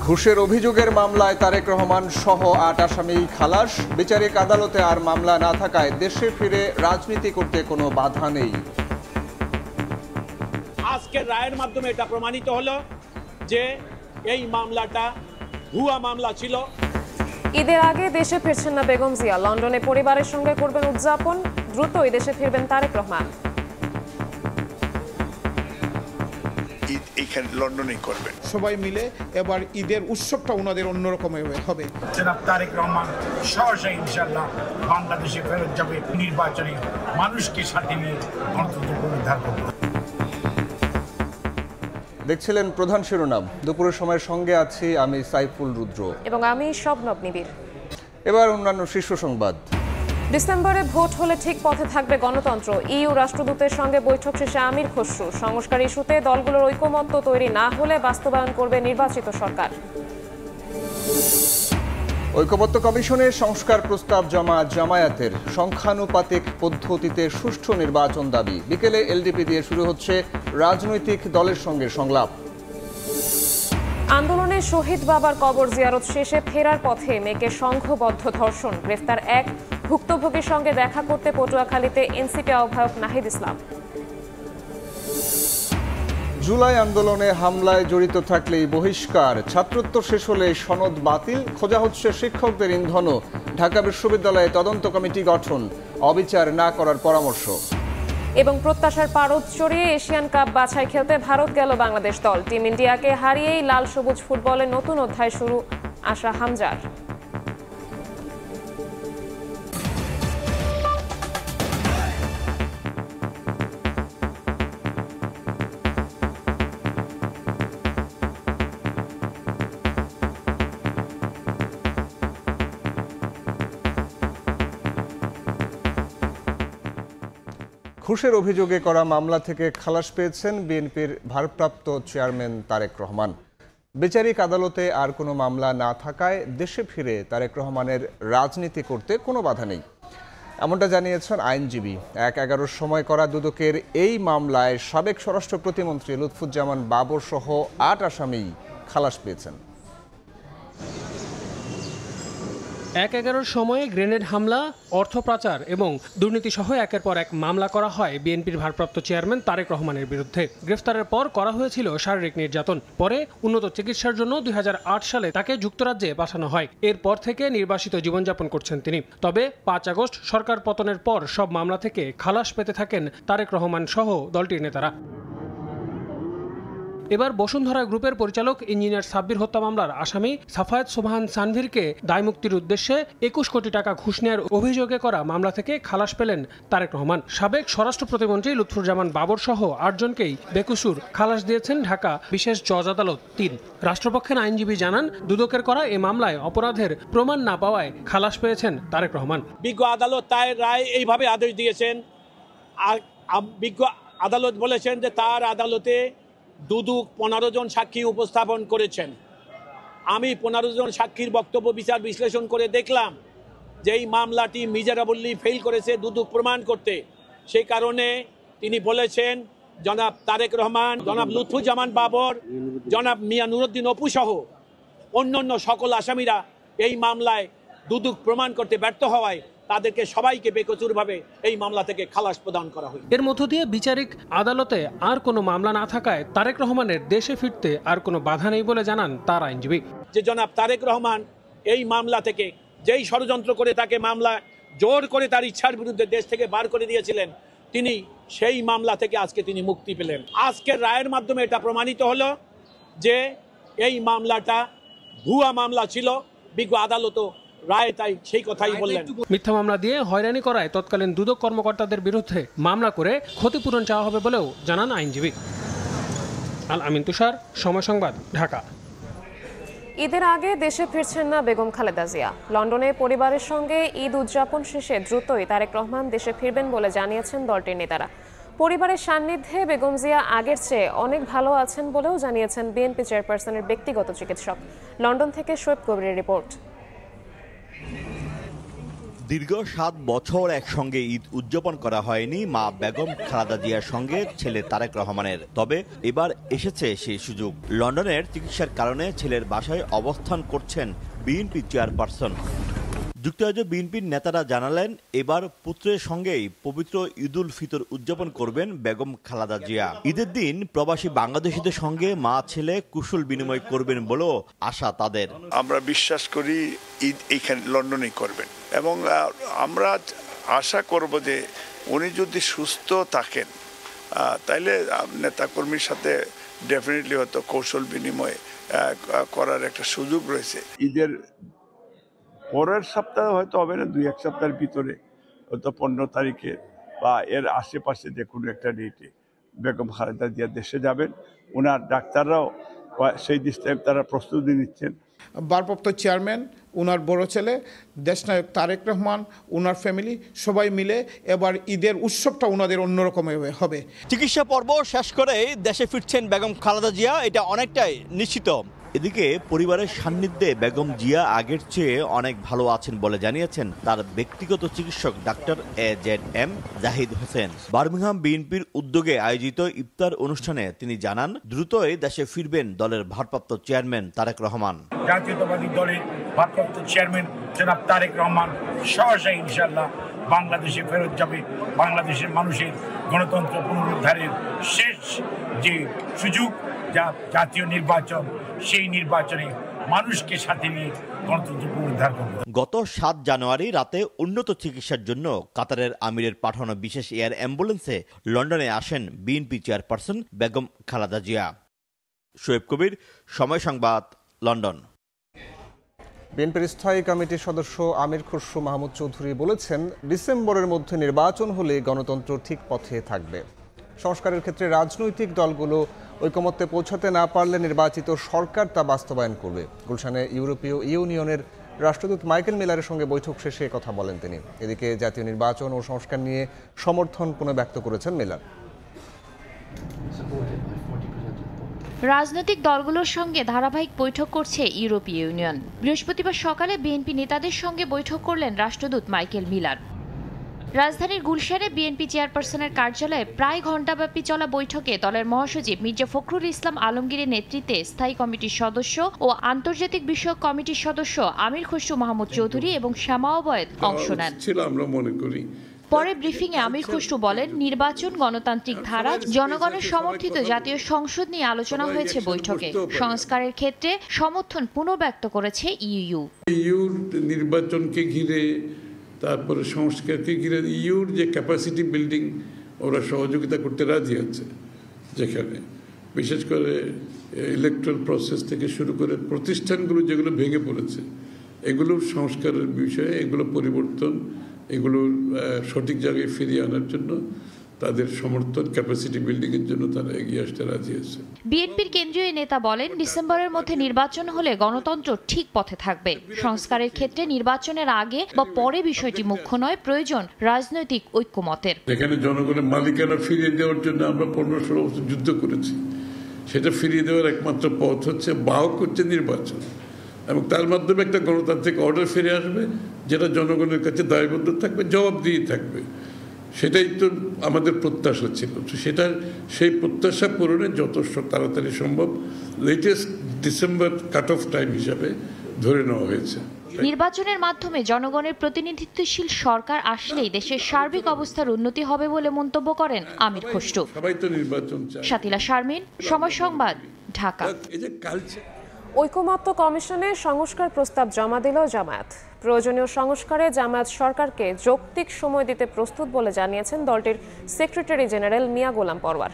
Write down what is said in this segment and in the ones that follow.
ঘুষের অভিযোগের মামলায় তারেক রহমান সহ ৮ আসামি খালাস। বিচারিক আদালতে আর মামলা না থাকায় দেশে ফিরে রাজনীতি করতে কোনো বাধা নেই। আজকের রায়ের মাধ্যমে এটা প্রমাণিত হলো যে এই মামলাটা ভুয়া মামলা ছিল। ঈদের আগে দেশে ফিরছেন না বেগম জিয়া, লন্ডনে পরিবারের সঙ্গে করবেন উদযাপন। দ্রুতই দেশে ফিরবেন তারেক রহমান। ঈদ এইখানে লন্ডনেই করবেন সবাই মিলে। এবার ঈদের উৎসবটা ওনাদের অন্যরকম হবে। জনাব তারেক রহমান সহসা ইনশাআল্লাহ বাংলাদেশে ফেরত যাবে, নির্বাচনে মানুষকে সাথে নিয়ে গণতন্ত্র পুনরুদ্ধার করবে। দেখছিলেন প্রধান শিরোনাম। দুপুরের সময়ের সঙ্গে আছি আমি সাইফুল রুদ্র এবং আমি শবনব নিবিড়। এবার অন্যান্য শীর্ষ সংবাদ। ডিসেম্বরে ভোট হলে ঠিক পথে থাকবে গণতন্ত্র। ইইউ রাষ্ট্রদূতের সঙ্গে বৈঠক শেষে আমির খসরু। সংস্কার ইস্যুতে দলগুলোর ঐকমত্য তৈরি না হলে বাস্তবায়ন করবে নির্বাচিত সরকার। ঐকমত্য কমিশনে সংস্কার প্রস্তাব জমা জামায়াতের। সংখ্যানুপাতিক পদ্ধতিতে সুষ্ঠু নির্বাচন দাবি। বিকেলে এলডিপি দিয়ে শুরু হচ্ছে রাজনৈতিক দলের সঙ্গে সংলাপ। আন্দোলনে শহীদ বাবার কবর জিয়ারত শেষে ফেরার পথে মেয়েকে সংঘবদ্ধ ধর্ষণ। গ্রেফতার এক ভুক্তভোগীর সঙ্গে দেখা করতে পটুয়াখালীতে এনসিপি আহ্বায়ক নাহিদ ইসলাম। জুলাই আন্দোলনে হামলায় জড়িত থাকলেই বহিষ্কার। ছাত্রত্ব শেষ হলে সনদ বাতিল। খোঁজা হচ্ছে শিক্ষকদের ইন্ধনও। ঢাকা বিশ্ববিদ্যালয়ে তদন্ত কমিটি গঠন। অবিচার না করার পরামর্শ। এবং প্রত্যাশার পারদ চড়িয়ে এশিয়ান কাপ বাছাই খেলতে ভারত গেল বাংলাদেশ দল। টিম ইন্ডিয়াকে হারিয়েই লাল সবুজ ফুটবলের নতুন অধ্যায় শুরু আশা হামজার। ঘুষের অভিযোগে করা মামলা থেকে খালাস পেয়েছেন বিএনপির ভারপ্রাপ্ত চেয়ারম্যান তারেক রহমান। বিচারিক আদালতে আর কোনো মামলা না থাকায় দেশে ফিরে তারেক রহমানের রাজনীতি করতে কোনো বাধা নেই, এমনটা জানিয়েছেন আইনজীবী। ১/১১ সময় করা দুদকের এই মামলায় সাবেক স্বরাষ্ট্র প্রতিমন্ত্রী লুৎফুজ্জামান বাবর সহ ৮ আসামি খালাস পেয়েছেন। ১/১১ সময়ে গ্রেনেড হামলা, অর্থ পাচার এবং দুর্নীতিসহ একের পর এক মামলা করা হয় বিএনপির ভারপ্রাপ্ত চেয়ারম্যান তারেক রহমানের বিরুদ্ধে। গ্রেফতারের পর করা হয়েছিল শারীরিক নির্যাতন। পরে উন্নত চিকিৎসার জন্য ২০০৮ সালে তাকে যুক্তরাজ্যে পাঠানো হয়। এরপর থেকে নির্বাসিত জীবনযাপন করছেন তিনি। তবে ৫ আগস্ট সরকার পতনের পর সব মামলা থেকে খালাস পেতে থাকেন তারেক রহমান সহ দলটির নেতারা। এবার বসুন্ধরা গ্রুপের পরিচালক ইঞ্জিনিয়ার সাব্বির হত্যা মামলার আসামি সাফায়েত সোবহান সানভীরকে দায়মুক্তির উদ্দেশ্যে ২১ কোটি টাকা ঘুষ নেওয়ার অভিযোগে করা মামলা থেকে খালাস পেলেন তারেক রহমান। সাবেক স্বরাষ্ট্র প্রতিমন্ত্রী লুৎফুজ্জামান বাবর সহ ৮ জনকেই বেকসুর খালাস দিয়েছেন ঢাকা বিশেষ জজ আদালত ৩। রাষ্ট্রপক্ষের আইনজীবী জানান, দুদকের করা এ মামলায় অপরাধের প্রমাণ না পাওয়ায় খালাস পেয়েছেন তারেক রহমান। বিজ্ঞ আদালত তার রায় এইভাবে আদেশ দিয়েছেন। বিজ্ঞ আদালত বলেছেন যে তার আদালতে দুদক ১৫ জন সাক্ষী উপস্থাপন করেছেন। আমি ১৫ জন সাক্ষীর বক্তব্য বিচার বিশ্লেষণ করে দেখলাম যে এই মামলাটি মিজারাবল্লি ফেল করেছে দুদক প্রমাণ করতে। সেই কারণে তিনি বলেছেন জনাব তারেক রহমান, জনাব লুৎফুজ্জামান বাবর, জনাব মিয়া নুরুদ্দিন অপু সহ অন্যান্য সকল আসামিরা এই মামলায় দুদক প্রমাণ করতে ব্যর্থ হওয়ায় তাদেরকে সবাইকে বেকসুরভাবে এই মামলা থেকে খালাস প্রদান করা হয়। এর মধ্য দিয়ে বিচারিক আদালতে আর কোনো মামলা না থাকায় তারেক রহমানের দেশে ফিরতে আর কোনো বাধা নেই বলে জানান তার আইনজীবী। যে জনাব তারেক রহমান এই মামলা থেকে যেই ষড়যন্ত্র করে তাকে মামলা জোর করে তার ইচ্ছার বিরুদ্ধে দেশ থেকে বার করে দিয়েছিলেন, তিনি সেই মামলা থেকে আজকে তিনি মুক্তি পেলেন। আজকের রায়ের মাধ্যমে এটা প্রমাণিত হলো যে এই মামলাটা ভুয়া মামলা ছিল। বিজ্ঞ আদালতও রায় তাই সেই কথাই বললেন। মিথ্যা মামলা দিয়ে হয়রানি করায় তৎকালীন দুদক কর্মকর্তাদের বিরুদ্ধে মামলা করে ক্ষতিপূরণ চাওয়া হবে বলেও জানান আইনজীবী। আল আমিন তুষার, সময় সংবাদ, ঢাকা। ঈদের আগে দেশে ফিরছেন না বেগম খালেদা জিয়া। লন্ডনে পরিবারের সঙ্গে ঈদ উদযাপন শেষে দ্রুতই তারেক রহমান দেশে ফিরবেন বলে জানিয়েছেন দলটির নেতারা। পরিবারের সান্নিধ্যে বেগম জিয়া আগের চেয়ে অনেক ভালো আছেন বলেও জানিয়েছেন বিএনপি চেয়ারপারসনের ব্যক্তিগত চিকিৎসক। লন্ডন থেকে শোয়েব কবিরের রিপোর্ট। দীর্ঘ 7 বছর একসঙ্গে ঈদ উদযাপন করা হয়নি মা বেগম খালেদা জিয়ার সঙ্গে ছেলে তারেক রহমানের। তবে এবার এসেছে সেই সুযোগ। লন্ডনের চিকিৎসার কারণে ছেলের বাসায় অবস্থান করছেন বিএনপি চেয়ারপারসন। যুক্তরাজ্য বিএনপির নেতারা জানালেন, এবার পুত্রের সঙ্গেই পবিত্র ঈদুল ফিতর উদযাপন করবেন বেগম খালেদা জিয়া। ঈদের দিন প্রবাসী বাংলাদেশিদের সঙ্গে মা ছেলে কুশল বিনিময় করবেন বলেও আশা তাদের। আমরা বিশ্বাস করি ঈদ এইখানে লন্ডনেই করবেন এবং আমরা আশা করব যে উনি যদি সুস্থ থাকেন তাইলে নেতাকর্মীর সাথে ডেফিনেটলি হয়তো কৌশল বিনিময় করার একটা সুযোগ রয়েছে। ঈদের পরের সপ্তাহে হয়তো হবে না, 2-1 সপ্তাহের ভিতরে হয়তো 15 তারিখে বা এর আশেপাশে যে কোনো একটা ডেটে বেগম খালেদা জিয়া দেশে যাবেন। ওনার ডাক্তাররাও সেই দিকে তারা প্রস্তুতি নিচ্ছেন। ভারপ্রাপ্ত চেয়ারম্যান, ওনার বড় ছেলে দেশনায়ক তারেক রহমান, ওনার ফ্যামিলি সবাই মিলে এবার ঈদের উৎসবটা ওনাদের অন্যরকম হবে। চিকিৎসা পর্ব শেষ করেই দেশে ফিরছেন বেগম খালেদা জিয়া, এটা অনেকটাই নিশ্চিত। এদিকে পরিবারের সান্নিধ্যে বেগম জিয়া আগের চেয়ে অনেক ভালো আছেন বলে জানিয়েছেন তার ব্যক্তিগত চিকিৎসক doctor AZM Zahid Hossain. Birmingham বিএনপির উদ্যোগে আয়োজিত ইফতার অনুষ্ঠানে তিনি জানান, দ্রুতই দেশে ফিরবেন দলের ভারপ্রাপ্ত চেয়ারম্যান তারেক রহমান। জাতীয়তাবাদী দলের ভারপ্রাপ্ত চেয়ারম্যান জনাব তারেক রহমান সহসাই ইনশাআল্লাহ বাংলাদেশে ফেরত যাবে। বাংলাদেশের মানুষের গণতন্ত্র পুনরুদ্ধারের শেষ যে সুযোগ, যা জাতীয় নির্বাচন, সেই নির্বাচনে মানুষকে সাথে নিয়ে গণতন্ত্র পুনরুদ্ধার করবে। গত 7 জানুয়ারি রাতে উন্নত চিকিৎসার জন্য কাতারের আমিরের পাঠানো বিশেষ এয়ার অ্যাম্বুলেন্সে লন্ডনে আসেন বিএনপি চেয়ারপারসন বেগম খালেদা জিয়া। শোয়েব কবির, সময় সংবাদ, লন্ডন। বিএনপির স্থায়ী কমিটির সদস্য আমির খসরু মাহমুদ চৌধুরী বলেছেন, ডিসেম্বরের মধ্যে নির্বাচন হলে গণতন্ত্র ঠিক পথে থাকবে। সংস্কারের ক্ষেত্রে রাজনৈতিক দলগুলো ঐকমত্যে পৌঁছাতে না পারলে নির্বাচিত সরকার তা বাস্তবায়ন করবে। গুলশানে ইউরোপীয় ইউনিয়নের রাষ্ট্রদূত মাইকেল মিলারের সঙ্গে বৈঠক শেষে কথা বলেন তিনি। এদিকে জাতীয় নির্বাচন ও সংস্কার নিয়ে সমর্থন পুনর্ব্যক্ত করেছেন মিলার। রাজনৈতিক দলগুলোর সঙ্গে ধারাবাহিক বৈঠক করছে ইউরোপীয় ইউনিয়ন। বৃহস্পতিবার সকালে বিএনপি নেতাদের সঙ্গে বৈঠক করলেন রাষ্ট্রদূত মাইকেল মিলার। রাজধানীর গুলশানে বিএনপি চেয়ারপারসনের কার্যালয়ে প্রায় ঘণ্টাব্যাপী চলা বৈঠকে দলের মহাসচিব মির্জা ফখরুল ইসলাম আলমগীরের নেতৃত্বে স্থায়ী কমিটির সদস্য ও আন্তর্জাতিক বিষয়ক কমিটির সদস্য আমির খসরু মাহমুদ চৌধুরী এবং শ্যামা ওবায়েদ অংশ নেন। পরে ব্রিফিংয়ে আমির খসরু বলেন, নির্বাচন, গণতান্ত্রিক ধারা, জনগণের সমর্থিত জাতীয় সংসদ নিয়ে আলোচনা হয়েছে বৈঠকে। সংস্কারের ক্ষেত্রে সমর্থন পুনর্ব্যক্ত করেছে ইইউ। নির্বাচনকে ঘিরে, তারপরে সংস্কারকে ঘিরে ইউর যে ক্যাপাসিটি বিল্ডিং, ওরা সহযোগিতা করতে রাজি আছে। যেখানে বিশেষ করে ইলেকট্রাল প্রসেস থেকে শুরু করে প্রতিষ্ঠানগুলো যেগুলো ভেঙে পড়েছে, এগুলোর সংস্কারের বিষয়ে, এগুলো পরিবর্তন, এগুলোর সঠিক জায়গায় ফিরিয়ে আনার জন্য তাদের সমর্থন, ক্যাপাসিটি বিল্ডিং এর জন্য তারা এগিয়ে আসতে রাজি আছে। বিএনপির কেন্দ্রীয় নেতা বলেন, ডিসেম্বরের মধ্যে নির্বাচন হলে গণতন্ত্র ঠিক পথে থাকবে। সংস্কারের ক্ষেত্রে নির্বাচনের আগে বা পরে বিষয়টি মুখ্য নয়, প্রয়োজন রাজনৈতিক ঐক্যমতের। এখানে জনগণের মালিকানা ফিরিয়ে দেওয়ার জন্য আমরা 15-16 বছর যুদ্ধ করেছি। সেটা ফিরিয়ে দেওয়ার একমাত্র পথ হচ্ছে, বাহক হচ্ছে নির্বাচন, এবং তার মাধ্যমে একটা গণতান্ত্রিক অর্ডার ফিরে আসবে, যেটা জনগণের কাছে দায়বদ্ধ থাকবে, জবাবদিহি থাকবে। সেটাই তো আমাদের প্রত্যাশা ছিল। সেই প্রত্যাশা পূরণে যত তাড়াতাড়ি সম্ভব latest December cut off time হিসাবে ধরে নেওয়া হয়েছে। নির্বাচনের মাধ্যমে জনগণের প্রতিনিধিত্বশীল সরকার আসলেই দেশের সার্বিক অবস্থার উন্নতি হবে বলে মন্তব্য করেন আমির খসরু। সবাই তো নির্বাচন চায়। শাতিলা শারমিন, সময় সংবাদ, ঢাকা। ঐকমত্য কমিশনে সংস্কার প্রস্তাব জমা দিল জামায়াত। প্রয়োজনীয় সংস্কারে জামায়াত সরকারকে যৌক্তিক সময় দিতে প্রস্তুত বলে জানিয়েছেন দলটির সেক্রেটারি জেনারেল মিয়া গোলাম পরওয়ার।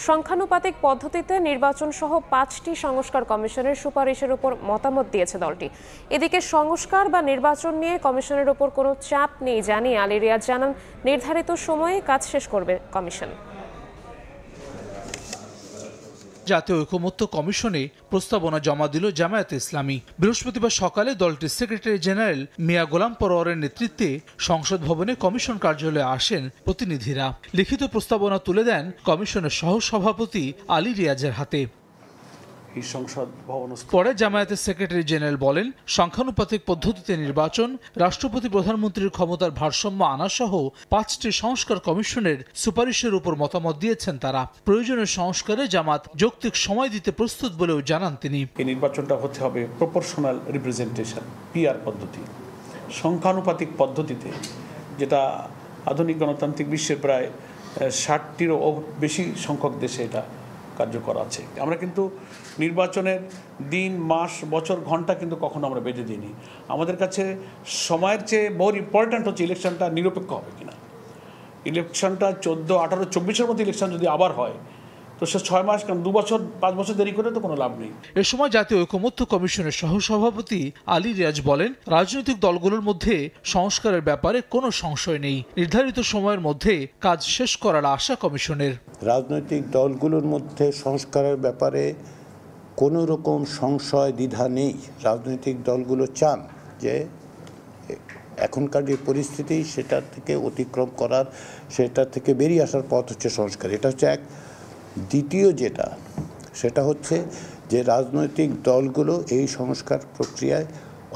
সংখ্যানুপাতিক পদ্ধতিতে নির্বাচন সহ 5টি সংস্কার কমিশনের সুপারিশের উপর মতামত দিয়েছে দলটি। এদিকে সংস্কার বা নির্বাচন নিয়ে কমিশনের উপর কোনো চাপ নেই জানিয়ে আলী রিয়াজ জানান, নির্ধারিত সময়ে কাজ শেষ করবে কমিশন। জাতীয় ঐকমত্য কমিশনে প্রস্তাবনা জমা দিল জামায়াতে ইসলামী। বৃহস্পতিবার সকালে দলটির সেক্রেটারি জেনারেল মিয়া গোলাম পরওয়ারের নেতৃত্বে সংসদ ভবনে কমিশন কার্যালয়ে আসেন প্রতিনিধিরা। লিখিত প্রস্তাবনা তুলে দেন কমিশনের সহ সভাপতি আলী রিয়াজের হাতে। এই সংসদ ভবন। পরে জামায়াতের সেক্রেটারি জেনারেল বলেন, সংখ্যানুপাতিক পদ্ধতিতে নির্বাচন, রাষ্ট্রপতি প্রধানমন্ত্রীর ক্ষমতার ভারসাম্য আনা সহ 5টি সংস্কার কমিশনের সুপারিশের উপর মতামত দিয়েছেন তারা। প্রয়োজনীয় সংস্কারে জামাত যৌক্তিক সময় দিতে প্রস্তুত বলেও জানান তিনি। এই নির্বাচনটা হতে হবে প্রপোর্শনাল রিপ্রেজেন্টেশন, পিআর পদ্ধতি, সংখ্যানুপাতিক পদ্ধতিতে, যেটা আধুনিক গণতান্ত্রিক বিশ্বের প্রায় 60টিরও বেশি সংখ্যক দেশে এটা কার্যকর আছে। আমরা কিন্তু নির্বাচনের দিন, মাস, বছর, ঘন্টা কিন্তু কখনো আমরা বেঁধে দিইনি। আমাদের কাছে সময়ের চেয়ে বহু ইম্পর্ট্যান্ট হচ্ছে ইলেকশনটা নিরপেক্ষ হবে কিনা। ইলেকশনটা 14, 18, 24-এর মধ্যে ইলেকশন যদি আবার হয় তো সে 6 মাস, কারণ 2 বছর 5 বছর দেরি করে তো কোনো লাভ নেই। এ সময় জাতীয় ঐকমত্য কমিশনের সহসভাপতি আলী রিয়াজ বলেন, রাজনৈতিক দলগুলোর মধ্যে সংস্কারের ব্যাপারে কোনো সংশয় নেই। নির্ধারিত সময়ের মধ্যে কাজ শেষ করার আশা কমিশনের। রাজনৈতিক দলগুলোর মধ্যে সংস্কারের ব্যাপারে কোনো রকম সংশয় দ্বিধা নেই। রাজনৈতিক দলগুলো চান যে এখনকার যে পরিস্থিতি সেটা থেকে অতিক্রম করার, সেটা থেকে বেরিয়ে আসার পথ হচ্ছে সংস্কার। এটা হচ্ছে এক। দ্বিতীয় যেটা, সেটা হচ্ছে যে রাজনৈতিক দলগুলো এই সংস্কার প্রক্রিয়ায়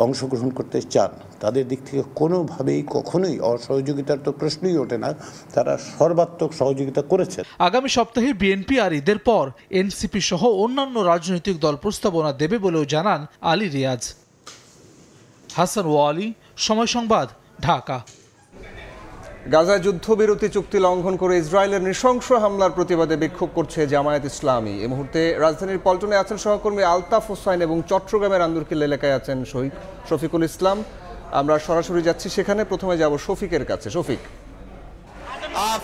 অংশগ্রহণ করতে চান। তাদের দিক থেকে কোনোভাবেই কখনোই অসহযোগিতার তো প্রশ্নই ওঠে না, তারা সর্বাত্মক সহযোগিতা করেছে। আগামী সপ্তাহে বিএনপি আর ঈদের পর এনসিপি সহ অন্যান্য রাজনৈতিক দল প্রস্তাবনা দেবে বলেও জানান আলী রিয়াজ। হাসান ওয়ালি, সময় সংবাদ, ঢাকা। গাজায় যুদ্ধবিরতি চুক্তি লঙ্ঘন করে ইসরায়েলের নৃশংস হামলার প্রতিবাদে বিক্ষোভ করছে জামায়াত ইসলামী। এই মুহূর্তে রাজধানীর পল্টনে আছেন সহকর্মী আলতাফ হোসাইন এবং চট্টগ্রামের আন্দরকিল্লা এলাকায় আছেন শফিকুল ইসলাম। আমরা সরাসরি যাচ্ছি সেখানে। প্রথমে যাব শফিকের কাছে। শফিক,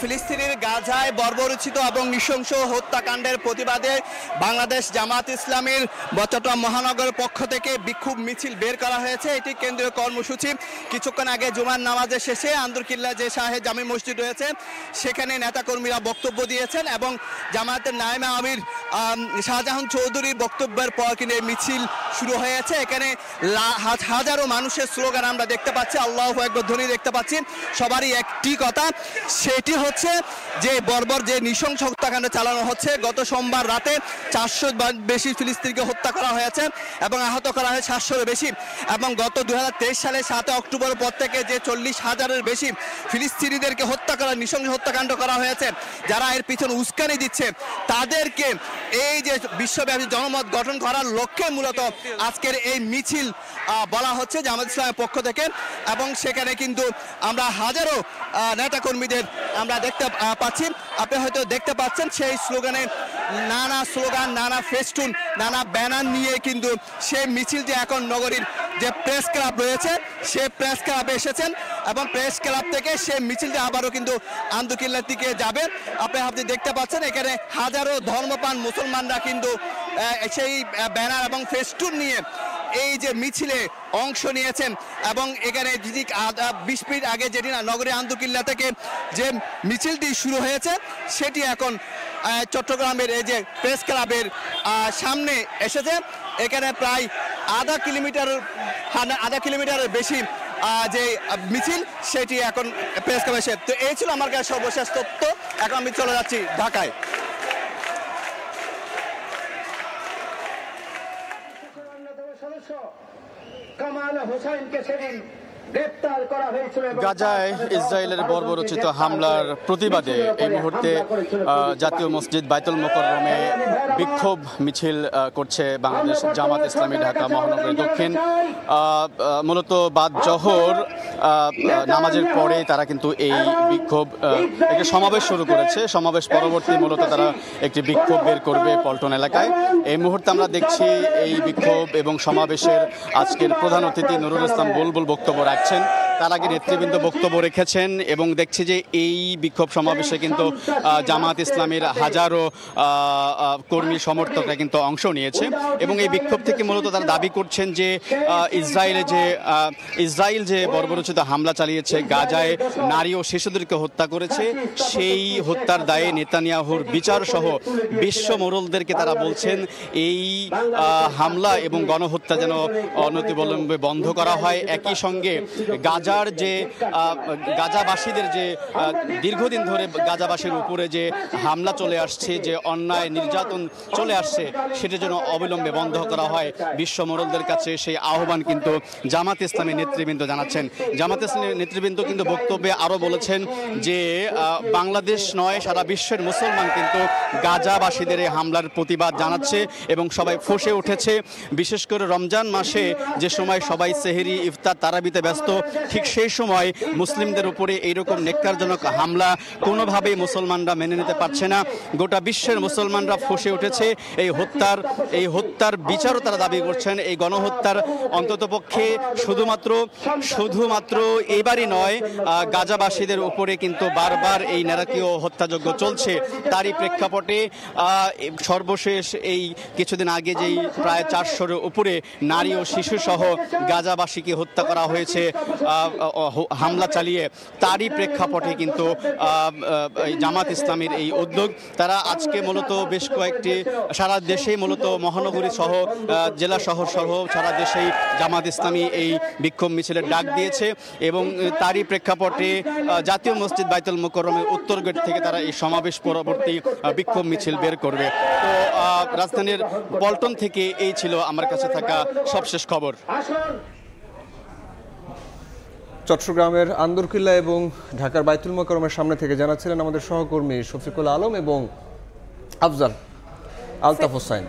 ফিলিস্তিনের গাজায় বর্বরোচিত এবং নৃশংস হত্যাকাণ্ডের প্রতিবাদে বাংলাদেশ জামাত ইসলামীর চট্টগ্রাম মহানগরের পক্ষ থেকে বিক্ষোভ মিছিল বের করা হয়েছে। এটি কেন্দ্রীয় কর্মসূচি। কিছুক্ষণ আগে জুমার নামাজের শেষে আন্দরকিল্লা যে শাহে জামি মসজিদ রয়েছে সেখানে নেতাকর্মীরা বক্তব্য দিয়েছেন এবং জামায়াতের নায়েবে আমির শাহজাহান চৌধুরীর বক্তব্যের পর কিন্তু এই মিছিল শুরু হয়েছে। এখানে হাজারো মানুষের স্লোগান আমরা দেখতে পাচ্ছি, আল্লাহু আকবার ধ্বনি দেখতে পাচ্ছি। সবারই একটি কথা, সেটি হচ্ছে যে বর্বর যে নৃশংস হত্যাকাণ্ড চালানো হচ্ছে। গত সোমবার রাতে 400 বেশি ফিলিস্তিনিকে হত্যা করা হয়েছে এবং আহত করা হয়েছে 700-এর বেশি। এবং গত 2023 সালে 7 অক্টোবর পর থেকে যে 40,000-এর বেশি ফিলিস্তিনিদেরকে হত্যা করা, নৃশংস হত্যাকাণ্ড করা হয়েছে, যারা এর পিছনে উস্কানি দিচ্ছে তাদেরকে এই যে বিশ্বব্যাপী জনমত গঠন করার লক্ষ্যে মূলত আজকের এই মিছিল বলা হচ্ছে জামায়াত ইসলামের পক্ষ থেকে। এবং সেখানে কিন্তু আমরা হাজারো নেতাকর্মীদের আমরা দেখতে পাচ্ছি। আপনি হয়তো দেখতে পাচ্ছেন সেই স্লোগানে নানা স্লোগান, নানা ফেস্টুন, নানা ব্যানার নিয়ে কিন্তু সেই মিছিলটি এখন নগরীর যে প্রেস ক্লাব রয়েছে সে প্রেস ক্লাবে এসেছেন এবং প্রেস ক্লাব থেকে সেই মিছিলটি আবারও কিন্তু আন্দরকিল্লার দিকে যাবে। আপনি দেখতে পাচ্ছেন এখানে হাজারো ধর্মপ্রাণ মুসলমানরা কিন্তু সেই ব্যানার এবং ফেস্টুন নিয়ে এই যে মিছিলে অংশ নিয়েছেন। এবং এখানে 20 মিনিট আগে যেটি নগরী আন্দরকিল্লা থেকে যে মিছিলটি শুরু হয়েছে সেটি এখন চট্টগ্রামের এই যে প্রেস ক্লাবের সামনে এসেছে। এখানে প্রায় আধা কিলোমিটারের বেশি যে মিছিল সেটি এখন প্রেস ক্লাবে এসে। তো এই ছিল আমার কাছে সর্বশেষ তথ্য। এখন আমি চলে যাচ্ছি ঢাকায়। গাজায় ইসরায়েলের বর্বরোচিত হামলার প্রতিবাদে এই মুহূর্তে জাতীয় মসজিদ বাইতুল মোকাররমে বিক্ষোভ মিছিল করছে বাংলাদেশ জামাত ইসলামী ঢাকা মহানগরী দক্ষিণ। মূলত বাদ জোহর নামাজের পরে তারা কিন্তু এই বিক্ষোভ একটি সমাবেশ শুরু করেছে। সমাবেশ পরবর্তী মূলত তারা একটি বিক্ষোভ বের করবে পল্টন এলাকায়। এই মুহূর্তে আমরা দেখছি এই বিক্ষোভ এবং সমাবেশের আজকের প্রধান অতিথি নুরুল ইসলাম বুলবুল বক্তব্য রাখছেন। তার আগে নেতৃবৃন্দ বক্তব্য রেখেছেন এবং দেখছি যে এই বিক্ষোভ সমাবেশে কিন্তু জামাত ইসলামীর হাজারো কর্মী সমর্থকরা কিন্তু অংশ নিয়েছে এবং এই বিক্ষোভ থেকে মূলত তারা দাবি করছেন যে ইসরায়েল যে বর্বরোচিত হামলা চালিয়েছে, গাজায় নারী ও শিশুদেরকে হত্যা করেছে, সেই হত্যার দায়ে নেতানিয়াহুর বিচার সহ বিশ্ব মোড়লদেরকে তারা বলছেন এই হামলা এবং গণহত্যা যেন অনতিবিলম্বে বন্ধ করা হয়। একই সঙ্গে গাজা গাজাবাসীদের যে দীর্ঘদিন ধরে গাজাবাসীর উপরে যে হামলা চলে আসছে, যে অন্যায় নির্যাতন চলে আসছে, সেটা যেন অবিলম্বে বন্ধ করা হয়। বিশ্ব মোড়লদের কাছে সেই আহ্বান কিন্তু জামাত ইসলামী নেতৃবৃন্দ জানাচ্ছেন। জামাত ইসলামী নেতৃবৃন্দ কিন্তু বক্তব্যে আরও বলেছেন যে বাংলাদেশ নয়, সারা বিশ্বের মুসলমান কিন্তু গাজাবাসীদের এই হামলার প্রতিবাদ জানাচ্ছে এবং সবাই ফুঁসে উঠেছে। বিশেষ করে রমজান মাসে যে সময় সবাই সেহরি, ইফতার, তারাবিতে ব্যস্ত, ঠিক সেই সময় মুসলিমদের উপরে এইরকম নেক্কারজনক হামলা কোনোভাবেই মুসলমানরা মেনে নিতে পারছে না। গোটা বিশ্বের মুসলমানরা ফুঁসে উঠেছে। এই হত্যার বিচারও তারা দাবি করছেন। এই গণহত্যার অন্ততপক্ষে শুধুমাত্র এবারই নয়, গাজাবাসীদের উপরে কিন্তু বারবার এই নারকীয় হত্যাযজ্ঞ চলছে। তারই প্রেক্ষাপটে সর্বশেষ এই কিছুদিন আগে যেই প্রায় 400-এর উপরে নারী ও শিশু সহ গাজাবাসীকে হত্যা করা হয়েছে হামলা চালিয়ে, তারই প্রেক্ষাপটে কিন্তু জামাত ইসলামীর এই উদ্যোগ। তারা আজকে মূলত বেশ কয়েকটি সারা দেশেই মূলত মহানগরী সহ জেলা শহর সহ সারা দেশেই জামাত ইসলামী এই বিক্ষোভ মিছিলের ডাক দিয়েছে এবং তারই প্রেক্ষাপটে জাতীয় মসজিদ বাইতুল মুকাররমের উত্তর গেট থেকে তারা এই সমাবেশ পরবর্তী বিক্ষোভ মিছিল বের করবে। তো রাজধানীর পল্টন থেকে এই ছিল আমার কাছে থাকা সবশেষ খবর। চট্টগ্রামের আন্দরকিল্লা এবং ঢাকার বাইতুল মুকাররমের সামনে থেকে জানাচ্ছিলেন আমাদের সহকর্মী শফিকুল আলম এবং আফজাল আলতাফ হোসাইন।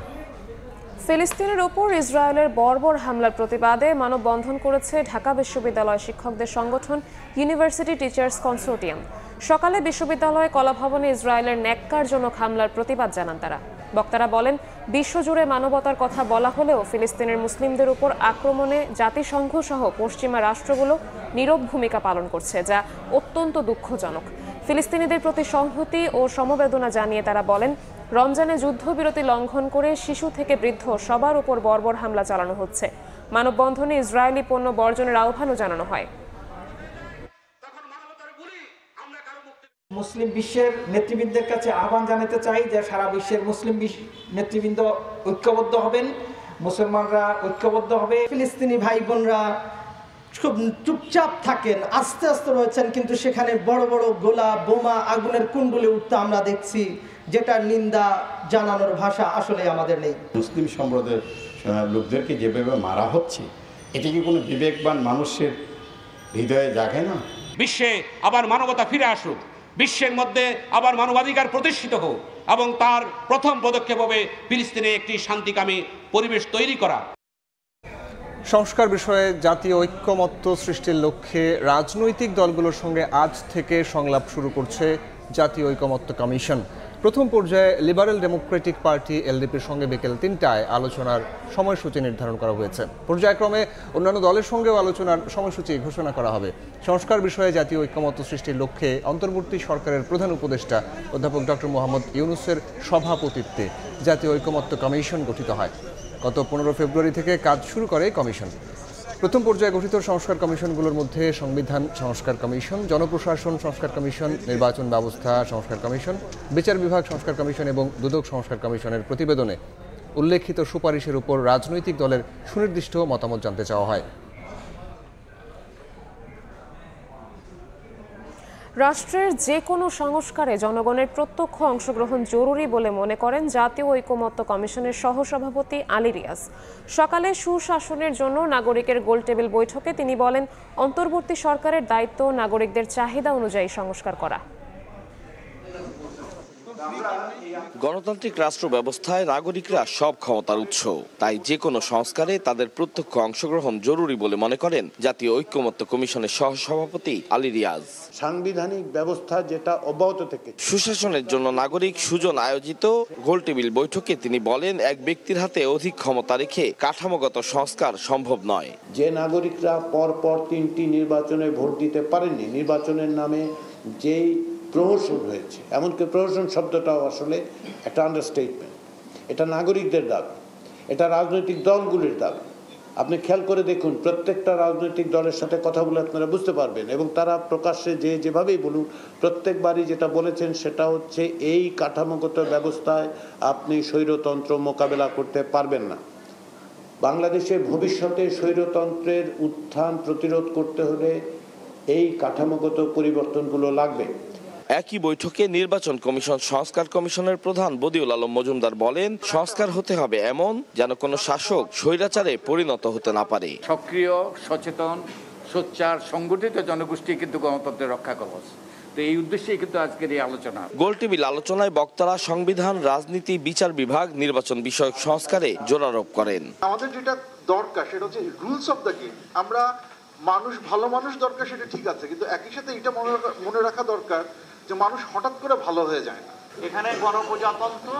ফিলিস্তিনের ওপর ইসরায়েলের বর্বর হামলার প্রতিবাদে মানববন্ধন করেছে ঢাকা বিশ্ববিদ্যালয় শিক্ষকদের সংগঠন ইউনিভার্সিটি টিচার্স কনসোর্টিয়াম। সকালে বিশ্ববিদ্যালয় কলাভবনে ইসরায়েলের ন্যাক্কারজনক হামলার প্রতিবাদ জানান তারা। বক্তারা বলেন, বিশ্বজুড়ে মানবতার কথা বলা হলেও ফিলিস্তিনের মুসলিমদের উপর আক্রমণে জাতিসংঘ সহ পশ্চিমা রাষ্ট্রগুলো নীরব ভূমিকা পালন করছে, যা অত্যন্ত দুঃখজনক। ফিলিস্তিনিদের প্রতি সংহতি ও সমবেদনা জানিয়ে তারা বলেন, রমজানে যুদ্ধবিরতি লঙ্ঘন করে শিশু থেকে বৃদ্ধ সবার উপর বর্বর হামলা চালানো হচ্ছে। মানববন্ধনে ইসরায়েলি পণ্য বর্জনের আহ্বানও জানানো হয়। মুসলিম বিশ্বের নেতৃবৃন্দের কাছে আহ্বান জানাতে চাই যে সারা বিশ্বের মুসলিম নেতৃবৃন্দ ঐক্যবদ্ধ হবেন, মুসলমানরা ঐক্যবদ্ধ হবে। ফিলিস্তিনি ভাই বোনরা খুব চুপচাপ থাকেন, আস্তে আস্তে রয়েছেন, কিন্তু সেখানে বড় বড় গোলা, বোমা, আগুনের কুণ্ডলে উঠতে আমরা দেখছি, যেটার নিন্দা জানানোর ভাষা আসলে আমাদের নেই। মুসলিম সম্প্রদায়ের লোকদেরকে যেভাবে মারা হচ্ছে, এটা কি কোনো বিবেকবান মানুষের হৃদয়ে জাগে না? বিশ্বে আবার মানবতা ফিরে আসুক, বিশ্বের মধ্যে আবার মানবাধিকার প্রতিষ্ঠিত হোক এবং তার প্রথম পদক্ষেপ হবে ফিলিস্তিনে একটি শান্তিকামী পরিবেশ তৈরি করা। সংস্কার বিষয়ে জাতীয় ঐক্যমত্য সৃষ্টির লক্ষ্যে রাজনৈতিক দলগুলোর সঙ্গে আজ থেকে সংলাপ শুরু করছে জাতীয় ঐক্যমত্য কমিশন। প্রথম পর্যায়ে লিবারেল ডেমোক্রেটিক পার্টি এলডিপির সঙ্গে বিকেল 3টায় আলোচনার সময়সূচি নির্ধারণ করা হয়েছে। পর্যায়ক্রমে অন্যান্য দলের সঙ্গেও আলোচনার সময়সূচি ঘোষণা করা হবে। সংস্কার বিষয়ে জাতীয় ঐক্যমত্য সৃষ্টির লক্ষ্যে অন্তর্বর্তী সরকারের প্রধান উপদেষ্টা অধ্যাপক ডক্টর মোহাম্মদ ইউনূসের সভাপতিত্বে জাতীয় ঐক্যমত্য কমিশন গঠিত হয়। গত 15 ফেব্রুয়ারি থেকে কাজ শুরু করে কমিশন। প্রথম পর্যায়ে গঠিত সংস্কার কমিশনগুলোর মধ্যে সংবিধান সংস্কার কমিশন, জনপ্রশাসন সংস্কার কমিশন, নির্বাচন ব্যবস্থা সংস্কার কমিশন, বিচার বিভাগ সংস্কার কমিশন এবং দুদক সংস্কার কমিশনের প্রতিবেদনে উল্লেখিত সুপারিশের উপর রাজনৈতিক দলের সুনির্দিষ্ট মতামত জানতে চাওয়া হয়। রাষ্ট্রের যে কোনো সংস্কারে জনগণের প্রত্যক্ষ অংশগ্রহণ জরুরি বলে মনে করেন জাতীয় ঐকমত্য কমিশনের সহসভাপতি আলী রিয়াজ। সকালে সুশাসনের জন্য নাগরিকের গোলটেবিল বৈঠকে তিনি বলেন, অন্তর্বর্তী সরকারের দায়িত্ব নাগরিকদের চাহিদা অনুযায়ী সংস্কার করা। গণতান্ত্রিক রাষ্ট্র ব্যবস্থায় নাগরিকরা সব ক্ষমতার উৎস, তাই যে কোনো সংস্কারে তাদের প্রত্যক্ষ অংশগ্রহণ জরুরি বলে মনে করেন জাতীয় ঐক্যমত্য কমিশনের সহসভাপতি আলী রিয়াজ। সাংবিধানিক ব্যবস্থা যেটা অব্যাহত থেকে সুশাসনের জন্য নাগরিক সুজন আয়োজিত গোলটেবিল বৈঠকে তিনি বলেন, এক ব্যক্তির হাতে অধিক ক্ষমতা রেখে কাঠামোগত সংস্কার সম্ভব নয়। যে নাগরিকরা পরপর 3টি নির্বাচনে ভোট দিতে পারেননি, নির্বাচনের নামে যেই প্রহসন হয়েছে, এমনকি প্রহসন শব্দটাও আসলে একটা আন্ডারস্টেটমেন্ট। এটা নাগরিকদের দাবি, এটা রাজনৈতিক দলগুলির দাবি। আপনি খেয়াল করে দেখুন, প্রত্যেকটা রাজনৈতিক দলের সাথে কথা বলে আপনারা বুঝতে পারবেন, এবং তারা প্রকাশ্যে যেভাবেই বলুন প্রত্যেকবারই যেটা বলেছেন সেটা হচ্ছে এই কাঠামোগত ব্যবস্থায় আপনি স্বৈরতন্ত্র মোকাবেলা করতে পারবেন না। বাংলাদেশে ভবিষ্যতে স্বৈরতন্ত্রের উত্থান প্রতিরোধ করতে হলে এই কাঠামোগত পরিবর্তনগুলো লাগবে। একই বৈঠকে নির্বাচন কমিশন সংস্কার কমিশনের প্রধান বদিউল আলম মজুমদার বলেন, সংস্কার হতে হবে এমন যেন কোনো শাসক স্বৈরাচারে পরিণত হতে না পারে। সক্রিয়, সচেতন, সোচ্চার, সংগঠিত জনগোষ্ঠী কিন্তু গণতন্ত্রের রক্ষা কবচ। তো এই উদ্দেশ্যেই কিন্তু আজকের এই আলোচনা। গোলটেবিল আলোচনায় বক্তারা সংবিধান, রাজনীতি, বিচার বিভাগ, নির্বাচন বিষয়ক সংস্কারে জোরারোপ করেন। আমাদের যেটা দরকার সেটা হচ্ছে রুলস অফ দ্য গেম। আমরা ভালো মানুষ দরকার, সেটা ঠিক আছে, কিন্তু একই সাথে এটা মনে রাখা দরকার যে মানুষ হঠাৎ করে ভালো হয়ে যায় না। এখানে গণপ্রজাতন্ত্র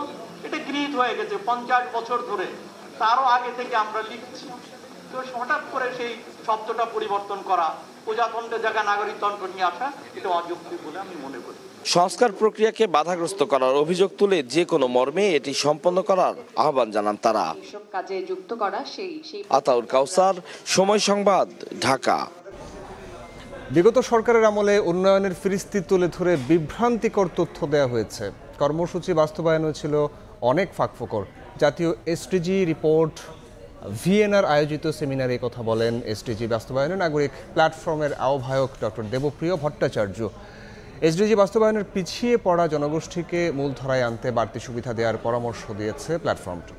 এটা গৃহীত হয়ে গেছে 50 বছর ধরে, তারও আগে থেকে আমরা লিখছি। তো হঠাৎ করে সেই শব্দটা পরিবর্তন করা, প্রজাতন্ত্রের জায়গায় নাগরিকতন্ত্র নিয়ে আসা, এটা অযৌক্তিক বলে আমি মনে করি। সংস্কার প্রক্রিয়াকে বাধাগ্রস্ত করার অভিযোগ তুলে যে কোনো মর্মে এটি সম্পন্ন করার আহ্বান জানান তারা। কাজে যুক্ত করা আতাউর কাউসার, সময় সংবাদ, ঢাকা। বিগত সরকারের আমলে উন্নয়নের ফিরিস্তি তুলে ধরে বিভ্রান্তিকর তথ্য দেওয়া হয়েছে। কর্মসূচি বাস্তবায়ন ছিল অনেক ফাঁকফোকর। জাতীয় এসডিজি রিপোর্ট ভিএনআর আয়োজিত সেমিনারে কথা বলেন এসডিজি বাস্তবায়নে নাগরিক প্ল্যাটফর্মের আহ্বায়ক ডক্টর দেবপ্রিয় ভট্টাচার্য। এসডিজি বাস্তবায়নের পিছিয়ে পড়া জনগোষ্ঠীকে মূলধারায় আনতে বাড়তি সুবিধা দেওয়ার পরামর্শ দিয়েছে প্ল্যাটফর্মটি।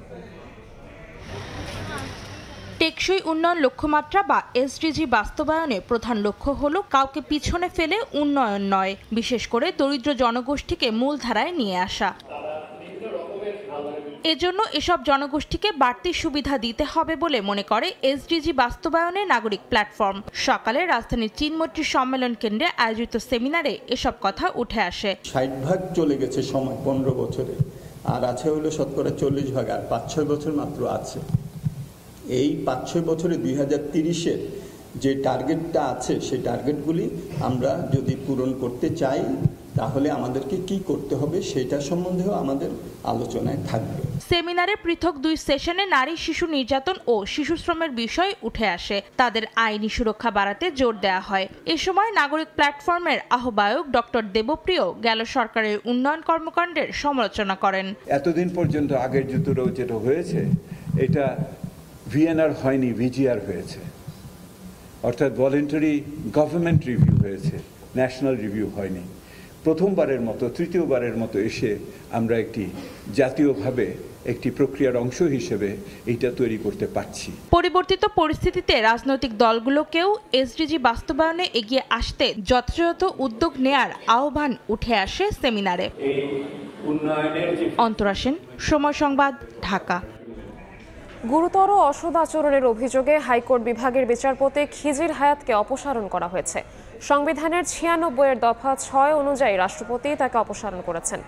টেকসই উন্নয়ন লক্ষ্যমাত্রা বা এসডিজি বাস্তবায়নে প্রধান লক্ষ্য হলো কাউকে পিছনে ফেলে উন্নয়ন নয়, বিশেষ করে দরিদ্র জনগোষ্ঠীকে মূলধারায় নিয়ে আসা। এজন্য এসব জনগোষ্ঠীকে বাড়তি সুবিধা দিতে হবে বলে মনে করে এসডিজি বাস্তবায়নে নাগরিক প্ল্যাটফর্ম। সকালে রাজধানীর চীনমৈত্রী সম্মেলন কেন্দ্রে আয়োজিত সেমিনারে এসব কথা উঠে আসে। 60 চলে গেছে সময় 15 বছরে, আর আছে হলো শতকরা 40 আর 5-6 বছর মাত্র আছে। এই 5-6 বছরে 2030-এর যে টার্গেটটা আছে সেই টার্গেটগুলি আমরা যদি পূরণ করতে চাই তাহলে আমাদেরকে কি করতে হবে সেটা সম্বন্ধেও আমাদের আলোচনায় থাকবে। সেমিনারে পৃথক 2 সেশনে নারী শিশু নির্যাতন ও শিশু শ্রমের বিষয় উঠে আসে। তাদের আইনি সুরক্ষা বাড়াতে জোর দেওয়া হয়। এ সময় নাগরিক প্ল্যাটফর্মের আহ্বায়ক ডক্টর দেবপ্রিয় গেল সরকারের উন্নয়ন কর্মকাণ্ডের সমালোচনা করেন। এতদিন পর্যন্ত আগের যুদ্ধটাও যেটা হয়েছে এটা ভিএনআর হয়নি, ভিজিআর হয়েছে, অর্থাৎ ভলেন্টারি গভর্নমেন্ট রিভিউ হয়েছে, ন্যাশনাল রিভিউ হয়নি। প্রথমবারের মতো, তৃতীয়বারের মতো এসে আমরা একটি জাতীয়ভাবে একটি প্রক্রিয়ার অংশ হিসেবে এইটা তৈরি করতে পারছি। পরিবর্তিত পরিস্থিতিতে রাজনৈতিক দলগুলোকেও এসডিজি বাস্তবায়নে এগিয়ে আসতে যথাযথ উদ্যোগ নেয়ার আহ্বান উঠে আসে সেমিনারে। অন্তরা সেন, সময় সংবাদ, ঢাকা। গুরুতর অসদাচরণের অভিযোগে হাইকোর্ট বিভাগের বিচারপতি খিজির হায়াতকে অপসারণ করা হয়েছে। সংবিধানের 96 দফা 6 অনুযায়ী রাষ্ট্রপতি তাকে অপসারণ করেছেন।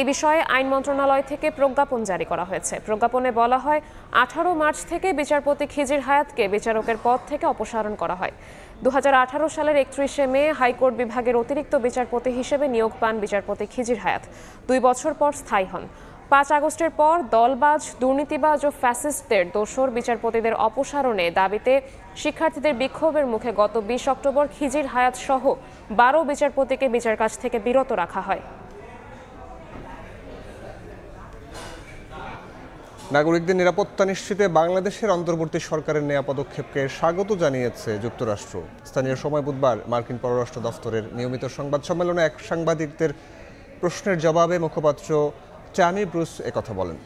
এ বিষয়ে আইন মন্ত্রণালয় থেকে প্রজ্ঞাপন জারি করা হয়েছে। প্রজ্ঞাপনে বলা হয় 18 মার্চ থেকে বিচারপতি খিজির হায়াতকে বিচারকের পদ থেকে অপসারণ করা হয়। 2018 সালের 31 মে হাইকোর্ট বিভাগের অতিরিক্ত বিচারপতি হিসেবে নিয়োগ পান বিচারপতি খিজির হায়াত। 2 বছর পর স্থায়ী হন। 5 আগস্টের পর দলবাজ, দুর্নীতিবাজ ও ফ্যাসিস্টদের দোসর বিচারপতিদের অপসারণে দাবিতে শিক্ষার্থীদের বিক্ষোভের মুখে গত 20 অক্টোবর খিজির হায়াত সহ 12 বিচারপতিকে বিচারকাজ থেকে বিরত রাখা হয়। নাগরিকদের নিরাপত্তা নিশ্চিতে বাংলাদেশের অন্তর্বর্তী সরকারের নেওয়া পদক্ষেপকে স্বাগত জানিয়েছে যুক্তরাষ্ট্র। স্থানীয় সময় বুধবার মার্কিন পররাষ্ট্র দফতরের নিয়মিত সংবাদ সম্মেলনে এক সাংবাদিকদের প্রশ্নের জবাবে মুখপাত্র ট্যামি ব্রুস একথা বলেন।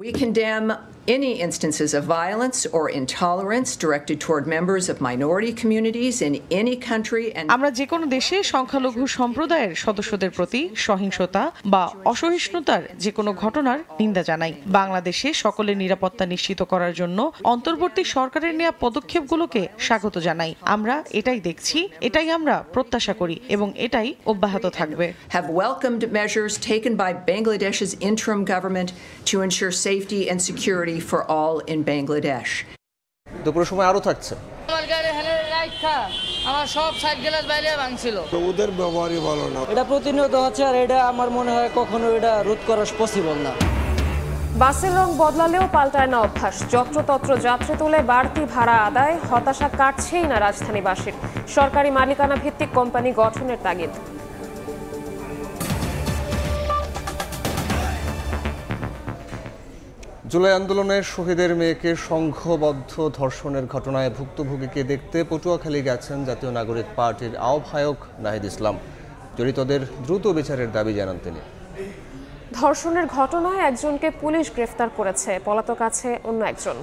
We condemn any instances of violence or intolerance directed toward members of minority communities in any country and আমরা যে কোনো দেশে সংখ্যালঘু সম্প্রদায়ের সদস্যদের প্রতি সহিংসতা বা অসহিষ্ণুতার যে কোনো ঘটনার নিন্দা জানাই। বাংলাদেশে সকলের নিরাপত্তা নিশ্চিত করার জন্য অন্তর্বর্তী সরকারের নেওয়া পদক্ষেপগুলোকে স্বাগত জানাই। আমরা এটাই দেখছি, এটাই আমরা প্রত্যাশা করি এবং এটাই অব্যাহত থাকবে। Have welcomed measures taken by Bangladesh's interim government to ensure safety and security for all in Bangladesh. দুপুরের সময় আরো থাকছে। আমার গাড়ি হেলে রাখা আমার সব সাইড গ্লাস বাইরে ভাঙছিল। তো ওদের ব্যবহারই ভালো না। এটা প্রতিনিয়ত হচ্ছে আর এটা আমার মনে হয় কখনো এটা রোধ করা পসিবল না। বাসের রং বদলালেও পাল্টায় না অভ্যাস। যত্রতত্র যাত্রী তুলে বাড়তি ভাড়া আদায়, হতাশা কাটছেই না রাজধানীবাসীর। সরকারি মালিকানা ভিত্তিক কোম্পানি গঠনের তাগিদ। জুলাই আন্দোলনে শহীদের মেয়েকে সংঘবদ্ধ ধর্ষণের ঘটনায় ভুক্তভোগীকে দেখতে পটুয়াখালী গেছেন জাতীয় নাগরিক পার্টির আহ্বায়ক নাহিদ ইসলাম। জড়িতদের দ্রুত বিচারের দাবি জানান তিনি। ধর্ষণের ঘটনায় একজনকে পুলিশ গ্রেফতার করেছে, পলাতক আছে অন্য একজন।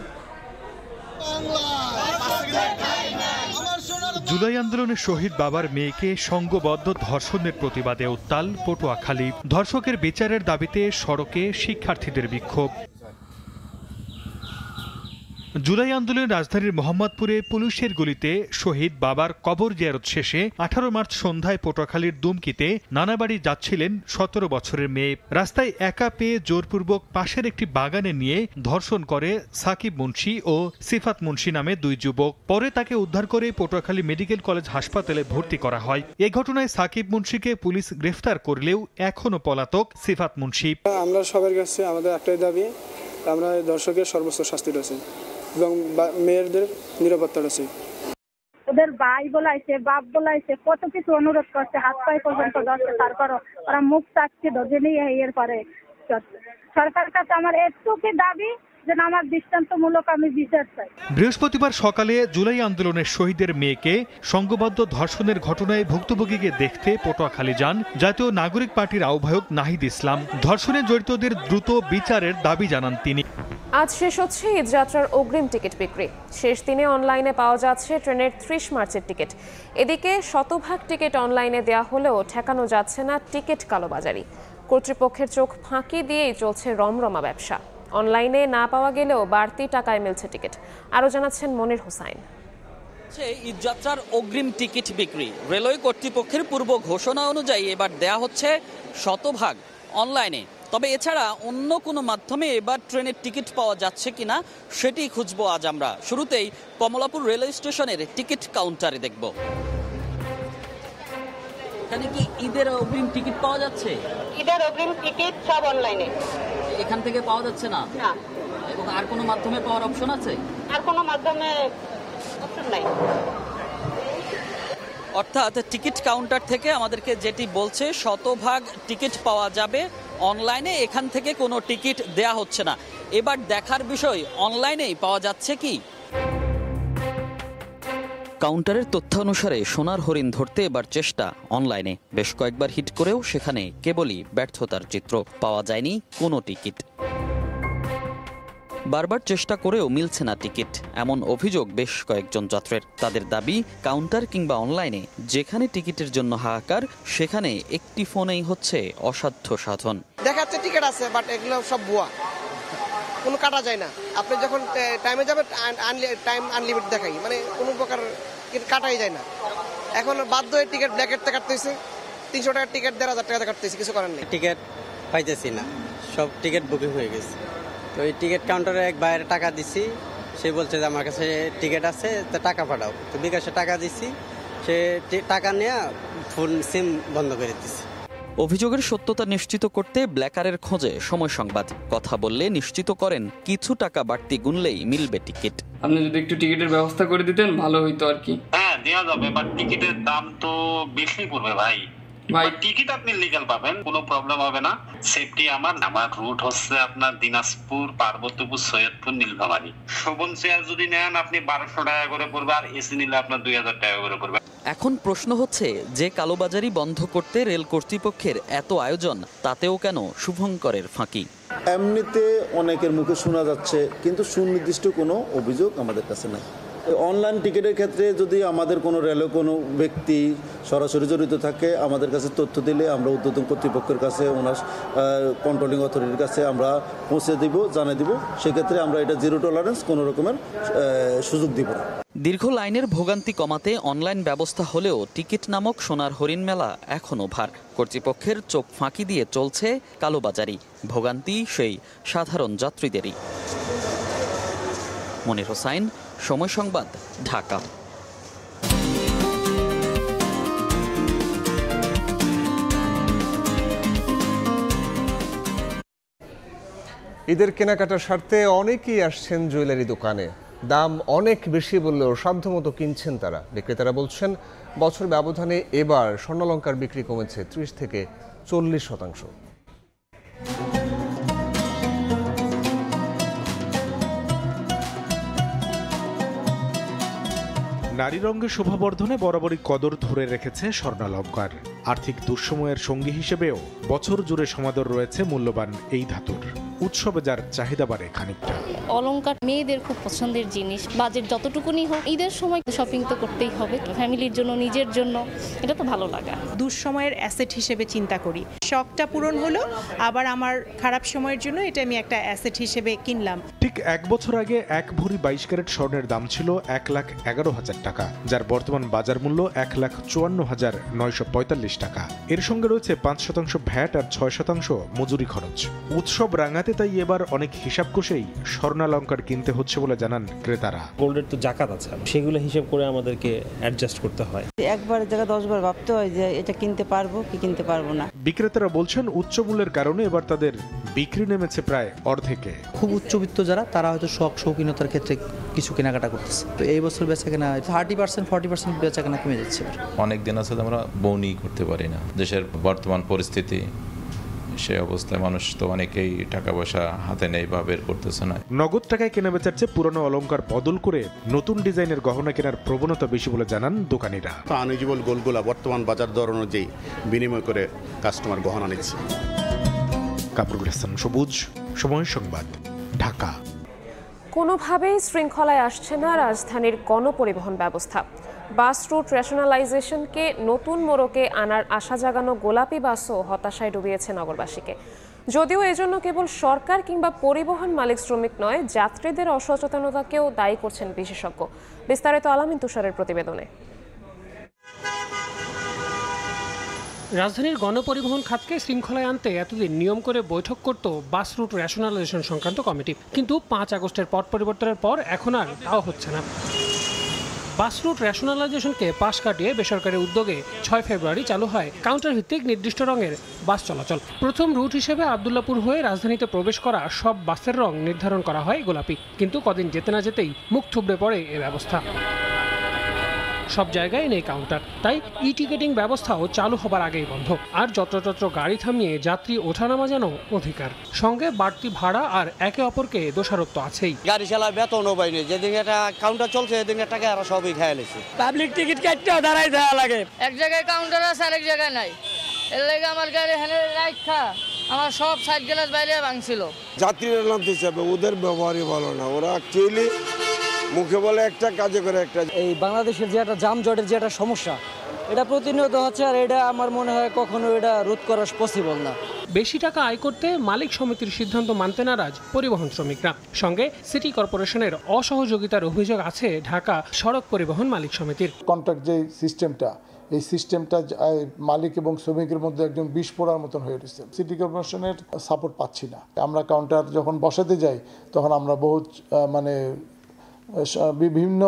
জুলাই আন্দোলনে শহীদ বাবার মেয়েকে সংঘবদ্ধ ধর্ষণের প্রতিবাদে উত্তাল পটুয়াখালী। ধর্ষকের বিচারের দাবিতে সড়কে শিক্ষার্থীদের বিক্ষোভ। জুলাই আন্দোলনে রাজধানীর মোহাম্মদপুরে পুলিশের গুলিতে শহীদ বাবার কবর জিয়ারত শেষে 18 মার্চ সন্ধ্যায় পটুয়াখালীর দুমকিতে নানাবাড়ি যাচ্ছিলেন 17 বছরের মেয়ে। রাস্তায় একা পেয়ে জোরপূর্বক পাশের একটি বাগানে নিয়ে ধর্ষণ করে সাকিব মুন্সি ও সিফাত মুন্সি নামে দুই যুবক। পরে তাকে উদ্ধার করে পটুয়াখালী মেডিকেল কলেজ হাসপাতালে ভর্তি করা হয়। এ ঘটনায় সাকিব মুন্সিকে পুলিশ গ্রেফতার করলেও এখনও পলাতক সিফাত মুন্সি। আমরা সবার কাছে আমাদের একটাই দাবি, আমরা দর্শকের সর্বোচ্চ শাস্তি রয়েছে এবং মেয়েদের নিরাপত্তা রয়েছে। ওদের ভাই বলাইছে, বাপ বলাইছে, কত কিছু অনুরোধ করছে, হাত পায়ে পর্যন্ত ধরছে, তারপর ওরা মুখ চাচ্ছে ধরে নিয়ে এর পরে সরকারের কাছে আমার একটুকি দাবি যে আমার দৃষ্টান্তমূলক আমি বিচার চাই। বৃহস্পতিবার সকালে জুলাই আন্দোলনের শহীদের মেয়েকে সংঘবদ্ধ ধর্ষণের ঘটনায় ভুক্তভোগীকে দেখতে পটুয়াখালী যান জাতীয় নাগরিক পার্টির আহ্বায়ক নাহিদ ইসলাম। ধর্ষণে জড়িতদের দ্রুত বিচারের দাবি জানান তিনি। আজ শেষ হচ্ছে ঈদযাত্রার অগ্রিম টিকিট বিক্রি। শেষ দিনে অনলাইনে পাওয়া যাচ্ছে ট্রেনের 30 মার্চের টিকিট। এদিকে শতভাগ টিকিট অনলাইনে দেয়া হলেও ঠেকানো যাচ্ছে না টিকিট কালোবাজারি। কর্তৃপক্ষের চোখ ফাঁকি দিয়েই চলছে রমরমা ব্যবসা। অনলাইনে না পাওয়া গেলেও বাড়তি টাকায় মিলছে টিকিট। আরও জানাচ্ছেন মনির হোসাইন। ঈদযাত্রার অগ্রিম টিকিট বিক্রি। রেলওয়ে কর্তৃপক্ষের পূর্ব ঘোষণা অনুযায়ী এবার দেয়া হচ্ছে শতভাগ অনলাইনে। তবে এছাড়া অন্য কোনো মাধ্যমে এবার ট্রেনের টিকিট পাওয়া যাচ্ছে কিনা সেটি খুঁজবো আজ আমরা। শুরুতেই কমলাপুর রেলওয়ে স্টেশনের টিকিট কাউন্টারে দেখব। এখানে কি ঈদের অগ্রিম টিকিট পাওয়া যাচ্ছে? ঈদের অগ্রিম টিকিট সব অনলাইনে। এখান থেকে পাওয়া যাচ্ছে না? না। এবং আর কোনো মাধ্যমে পাওয়ার অপশন আছে? আর কোনো মাধ্যমে অপশন নাই। অর্থাৎ টিকিট কাউন্টার থেকে আমাদেরকে যেটি বলছে শতভাগ টিকিট পাওয়া যাবে অনলাইনে, এখান থেকে কোনো টিকিট দেয়া হচ্ছে না। এবার দেখার বিষয় অনলাইনেই পাওয়া যাচ্ছে কি। কাউন্টারের তথ্য অনুসারে সোনার হরিণ ধরতে এবার চেষ্টা অনলাইনে। বেশ কয়েকবার হিট করেও সেখানে কেবলই ব্যর্থতার চিত্র, পাওয়া যায়নি কোনো টিকিট। বারবার চেষ্টা করেও মিলছে না টিকিট, এমন অভিযোগ বেশ কয়েকজন যাত্রীর। তাদের দাবি, কাউন্টার কিংবা অনলাইনে যেখানে টিকিটের জন্য হাহাকার, সেখানে একটি ফোনেই হচ্ছে অসাধ্য সাধন। দেখাচ্ছে টিকিট আছে, বাট এগুলো সব ভুয়া, কোনো কাটা যায় না। আপনি যখন টাইমে যাবেন টাইম আনলিমিটেড দেখাই, মানে কোনো প্রকার কাটাই যায় না। এখন বাধ্য হয়ে টিকিট ব্ল্যাকেটতে কাটতেছে, 300 টাকার টিকিট 1,500 টাকাতে কাটতেছে, কিছু করার নেই। টিকিট পাইতেছি না, সব টিকিট বুকিং হয়ে গেছে। তো এই টিকিট কাউন্টারে এক বাইরে টাকা দিছি, সে বলছে যে আমার কাছে টিকিট আছে, তো টাকা পাঠাও। তো বিকাশে টাকা দিছি, সে টাকা নিয়ে ফোন সিম বন্ধ করে দিচ্ছে। অভিযোগের সত্যতা নিশ্চিত করতে ব্ল্যাকারের খোঁজে সময় সংবাদ। কথা বললে নিশ্চিত করেন কিছু টাকা বাড়তি গুনলেই মিলবে টিকিট। আপনি যদি একটু টিকিটের ব্যবস্থা করে দিতেন ভালো হইতো আর কি। হ্যাঁ দেওয়া যাবে, বাট টিকিটের দাম তো বেশি পড়বে ভাই। টিকিট আপনি লিগ্যাল পাবেন, কোনো প্রবলেম হবে না। সেফটি আমার রুট হচ্ছে আপনার দিনাজপুর, পার্বতীপুর, সৈয়দপুর, নীলফামারী। শোভন চেয়ার যদি নেন আপনি 1200 টাকা করে পড়বে, আর এসি নিলে আপনার 2000 টাকা করে পড়বে। এখন প্রশ্ন হচ্ছে, যে কালোবাজারি বন্ধ করতে রেল কর্তৃপক্ষের এত আয়োজন, তাতেও কেন শুভঙ্করের ফাঁকি? এমনিতে অনেকের মুখে শোনা যাচ্ছে, কিন্তু সুনির্দিষ্ট কোনো অভিযোগ আমাদের কাছে নাই। অনলাইন টিকিটের ক্ষেত্রে যদি আমাদের কোনো রেলওয়ে কোনো ব্যক্তি সরাসরি জড়িত থাকে, আমাদের কাছে তথ্য দিলে আমরা ঊর্ধ্বতন কর্তৃপক্ষের কাছে, ওনার কন্ট্রোলিং অথরিটির কাছে আমরা পৌঁছে দিব, জানিয়ে দিব। সেক্ষেত্রে আমরা এটা জিরো টলারেন্স, কোনো রকমের সুযোগ দিব না। দীর্ঘ লাইনের ভোগান্তি কমাতে অনলাইন ব্যবস্থা হলেও টিকিট নামক সোনার হরিণ মেলা এখনও ভার। কর্তৃপক্ষের চোখ ফাঁকি দিয়ে চলছে কালোবাজারি। ভোগান্তি সেই সাধারণ যাত্রীদেরই। মনির হোসাইন, সময় সংবাদ, ঢাকা। ঈদের কেনাকাটার স্বার্থে অনেকেই আসছেন জুয়েলারি দোকানে। দাম অনেক বেশি বললেও সাধ্যমতো কিনছেন তারা। বিক্রেতারা বলছেন, বছর ব্যবধানে এবার স্বর্ণালংকার বিক্রি কমেছে 30 থেকে 40%। নারী রঙের শোভাবর্ধনে বরাবরই কদর ধরে রেখেছে স্বর্ণালংকার। আর্থিক দুঃসময়ের সঙ্গী হিসেবেও বছর জুড়ে সমাদর রয়েছে মূল্যবান এই ধাতুর। উৎসবে যার চাহিদা বাড়ে খানিকটা। অলংকার মেয়েদের খুব পছন্দের জিনিস, বাজেট যতটুকুনি হোক ঈদের সময় শপিং তো করতেই হবে, ফ্যামিলির জন্য, নিজের জন্য, এটা তো ভালো লাগা। দুঃসময়ের অ্যাসেট হিসেবে চিন্তা করি, শখটা পূরণ হলো, আবার আমার খারাপ সময়ের জন্য এটা আমি একটা অ্যাসেট হিসেবে কিনলাম। ঠিক 1 বছর আগে 1 ভরি 22 ক্যারেট স্বর্ণের দাম ছিল 1,11,000 টাকা, যার বর্তমান বাজার মূল্য 1,54,945 টাকা। এর সঙ্গে রয়েছে 5% ভ্যাট আর 6% মজুরি খরচ। উৎসব রাঙাতে তাই এবার অনেক হিসাব কষেই স্বর্ণালংকার কিনতে হচ্ছে বলে জানান ক্রেতারা। গোল্ডের তো জাকাত আছে, সেগুলো হিসেব করে আমাদেরকে অ্যাডজাস্ট করতে হয়। একবার জায়গা 10 বার ভাবতে হয় যে এটা কিনতে পারবো কি কিনতে পারবো না। বিক্রেতারা বলছেন উচ্চ মূল্যের কারণে এবার তাদের বিক্রি নেমেছে প্রায় অর্ধেকে। খুব উচ্চবিত্ত যারা, তারা হয়তো শৌখিনতার ক্ষেত্রে কিছু কেনাকাটা করতেছে। তো এই বছর বেচাকেনা 30% 40% বেচাকেনা কমে যাচ্ছে। অনেক দিন আছে আমরা বউনি করতে পারি না। দেশের বর্তমান পরিস্থিতি, সে অবস্থায় মানুষ তো অনেকেই টাকা পয়সা হাতে নেই বা বের করতেছে না। নগদ টাকায় কেনা বেচার চেয়ে পুরনো অলংকার বদল করে নতুন ডিজাইনের গহনা কেনার প্রবণতা বেশি বলে জানান দোকানিরা। আনইউজুয়াল গোলগুলা বর্তমান বাজার দর অনুযায়ী বিনিময় করে কাস্টমার গহনা নিচ্ছে। কামরুল হাসান সবুজ, সময় সংবাদ, ঢাকা। কোনোভাবেই শৃঙ্খলায় আসছে না রাজধানীর গণপরিবহন ব্যবস্থা। বাস রুট রেশনালাইজেশনকে নতুন মোড়কে আনার আশা জাগানো গোলাপি বাসও হতাশায় ডুবিয়েছে নগরবাসীকে। যদিও এজন্য কেবল সরকার কিংবা পরিবহন মালিক শ্রমিক নয়, যাত্রীদের অসচেতনতাকেও দায়ী করছেন বিশেষজ্ঞ। বিস্তারিত আলামিন তুষারের প্রতিবেদনে। রাজধানীর গণপরিবহন খাতকে শৃঙ্খলায় আনতে এতদিন নিয়ম করে বৈঠক করত বাস রুট রেশনালাইজেশন সংক্রান্ত কমিটি, কিন্তু 5 আগস্টের পট পরিবর্তনের পর এখন আর তাও হচ্ছে না। বাস রুট রেশনালাইজেশনকে পাশ কাটিয়ে বেসরকারি উদ্যোগে 6 ফেব্রুয়ারি চালু হয় কাউন্টার ভিত্তিক নির্দিষ্ট রঙের বাস চলাচল। প্রথম রুট হিসেবে আব্দুল্লাপুর হয়ে রাজধানীতে প্রবেশ করা সব বাসের রং নির্ধারণ করা হয় গোলাপি, কিন্তু কদিন যেতে না যেতেই মুখ থুবড়ে পড়ে এ ব্যবস্থা। সব জায়গায় নেই কাউন্টার, তাই ই টিকেটিং ব্যবস্থাও চালু হবার আগেই বন্ধ। আর যত্রতত্র গাড়ি থামিয়ে যাত্রী ওঠানামা যেন অধিকার, সঙ্গে বাড়তি ভাড়া আর একে অপরকে দোষারোপ তো আছেই। গাড়ি চালায় বেতনও পাইনি, যেদিন একটা কাউন্টার চলছে সেদিন টাকা আর সবই খেয়ে নিচ্ছে। পাবলিক টিকিট কাটতেও দাঁড়াই দেওয়া লাগে, এক জায়গায় কাউন্টার আছে আর এক জায়গায় নাই। এর লাগে আমার গাড়ি হেনে রাখা আমার সব সাইড গ্লাস বাইরে ভাঙছিল। যাত্রীরা নামতে চাবে, ওদের ব্যবহারই ভালো না। ওরা অ্যাকচুয়ালি মুখে বলে একটা, কাজে করে একটা। এই বাংলাদেশের যে একটা যানজটের যে একটা সমস্যা, এটা প্রতিনিয়ত হচ্ছে, আর এটা আমার মনে হয় কখনো এটা রোধ করা পসিবল না। বেশি টাকা আয় করতে মালিক সমিতির সিদ্ধান্ত মানতে নারাজ পরিবহন শ্রমিকরা, সঙ্গে সিটি কর্পোরেশনের অসহযোগিতার অভিযোগ আছে ঢাকা সড়ক পরিবহন মালিক সমিতির। কন্ট্রাক্ট যে সিস্টেমটা, এই সিস্টেমটা মালিক এবং শ্রমিকের মধ্যে একজন বিষ পোড়ার মতন হয়ে উঠেছে। সিটি কর্পোরেশনের সাপোর্ট পাচ্ছি না। আমরা কাউন্টার যখন বসাতে যাই তখন আমরা বহুত বিভিন্ন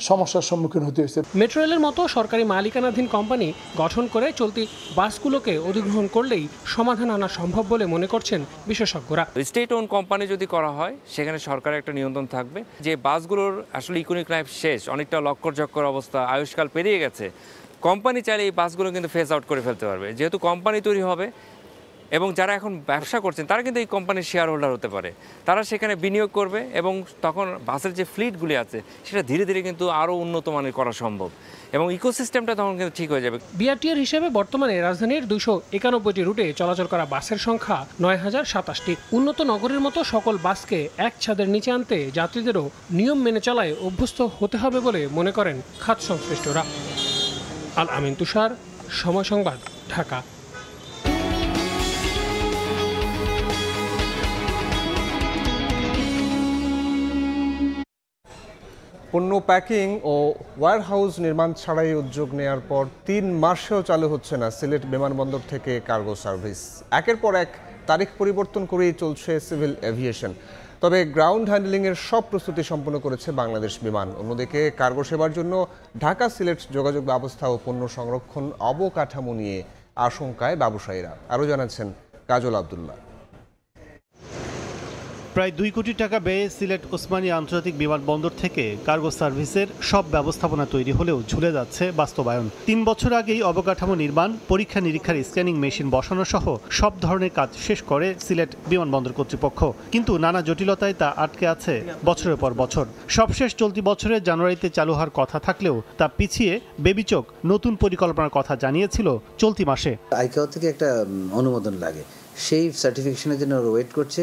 সমস্যার সম্মুখীন হতে হয়েছে। মেট্রো রেলের মতো সরকারি মালিকানাধীন কোম্পানি গঠন করে চলতি বাসগুলোকে অধিগ্রহণ করলেই সমাধান আনা সম্ভব বলে মনে করছেন বিশেষজ্ঞরা। স্টেট ওন কোম্পানি যদি করা হয়, সেখানে সরকারের একটা নিয়ন্ত্রণ থাকবে। যে বাসগুলোর আসলে ইকোনমিক লাইফ শেষ, অনেকটা লক্কর অবস্থা, আয়ুষ্কাল পেরিয়ে গেছে, কোম্পানি চাইলে এই বাসগুলো কিন্তু ফেস আউট করে ফেলতে পারবে। যেহেতু কোম্পানি তৈরি হবে এবং যারা এখন ব্যবসা করছেন তারা কিন্তু এই কোম্পানির শেয়ার হোল্ডার হতে পারে, তারা সেখানে বিনিয়োগ করবে এবং তখন বাসের যে ফ্লিটগুলি আছে সেটা ধীরে ধীরে কিন্তু আরও উন্নত মানের করা সম্ভব এবং ইকোসিস্টেমটা তখন কিন্তু ঠিক হয়ে যাবে। বিআরটিএর হিসেবে বর্তমানে রাজধানীর 291টি রুটে চলাচল করা বাসের সংখ্যা 9027টি। উন্নত নগরের মতো সকল বাসকে এক ছাদের নিচে আনতে যাত্রীদেরও নিয়ম মেনে চলায় অভ্যস্ত হতে হবে বলে মনে করেন খাত সংশ্লিষ্টরা। আল আমিন তুষার, সময় সংবাদ, ঢাকা। পণ্য প্যাকিং ও ওয়্যারহাউস নির্মাণ ছাড়াই উদ্যোগ নেয়ার পর 3 মাসেও চালু হচ্ছে না সিলেট বিমানবন্দর থেকে কার্গো সার্ভিস। একের পর এক তারিখ পরিবর্তন করেই চলছে সিভিল এভিয়েশন। তবে গ্রাউন্ড হ্যান্ডলিংয়ের সব প্রস্তুতি সম্পন্ন করেছে বাংলাদেশ বিমান। অন্যদিকে কার্গো সেবার জন্য ঢাকা সিলেট যোগাযোগ ব্যবস্থা ও পণ্য সংরক্ষণ অবকাঠামো নিয়ে আশঙ্কায় ব্যবসায়ীরা। আরও জানাচ্ছেন কাজল আব্দুল্লাহ। প্রায় 2 কোটি টাকা ব্যয়ে সিলেট ওসমানী আন্তর্জাতিক বিমানবন্দর থেকে কার্গো সার্ভিসের সব ব্যবস্থাপনা তৈরি হলেও ঝুলে যাচ্ছে বাস্তবায়ন। 3 বছর আগেই অবকাঠামো নির্মাণ, পরীক্ষা নিরীক্ষার স্ক্যানিং মেশিন বসানো সহ সব ধরনের কাজ শেষ করে সিলেট বিমানবন্দর কর্তৃপক্ষ, কিন্তু নানা জটিলতায় তা আটকে আছে বছরের পর বছর। সবশেষ চলতি বছরের জানুয়ারিতে চালু হওয়ার কথা থাকলেও তা পিছিয়ে বেবিচোক নতুন পরিকল্পনার কথা জানিয়েছিল চলতি মাসে। আইকাও থেকে একটা অনুমোদন লাগে, সেই সার্টিফিকেশনের জন্য ওয়েট করছে।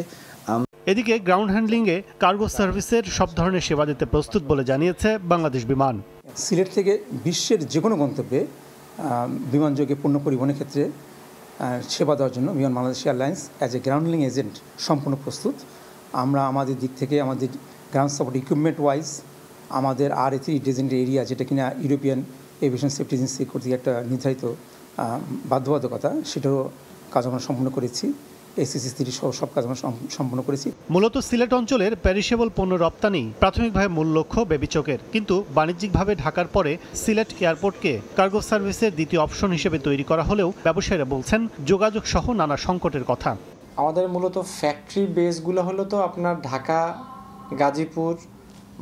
এদিকে গ্রাউন্ড হ্যান্ডলিংয়ে কার্গো সার্ভিসের সব ধরনের সেবা দিতে প্রস্তুত বলে জানিয়েছে বাংলাদেশ বিমান। সিলেট থেকে বিশ্বের যে কোনো গন্তব্যে বিমানযোগে পণ্য পরিবহনের ক্ষেত্রে সেবা দেওয়ার জন্য বিমান Bangladesh airlines as a ground handling agent সম্পূর্ণ প্রস্তুত। আমরা আমাদের দিক থেকে আমাদের গ্রাউন্ড সাপোর্ট ইকুইপমেন্ট ওয়াইজ আমাদের RA3 ডেজিগনেটেড এরিয়া, যেটা কিনা ইউরোপিয়ান এভিয়েশন সেফটি এজেন্সি কর্তৃক একটা নির্ধারিত বাধ্যবাধকতা, সেটারও কাজ আমরা সম্পূর্ণ করেছি। ACC3 সহ সব কাজ আমরা সম্পন্ন করেছি। মূলত সিলেট অঞ্চলের প্যারিশেবল পণ্য রপ্তানি প্রাথমিকভাবে মূল লক্ষ্য বেবিচকের, কিন্তু বাণিজ্যিকভাবে ঢাকার পরে সিলেট এয়ারপোর্টকে কার্গো সার্ভিসের দ্বিতীয় অপশন হিসেবে তৈরি করা হলেও ব্যবসায়ীরা বলছেন যোগাযোগ সহ নানা সংকটের কথা। আমাদের মূলত ফ্যাক্টরি বেসগুলো হলো তো আপনার ঢাকা, গাজীপুর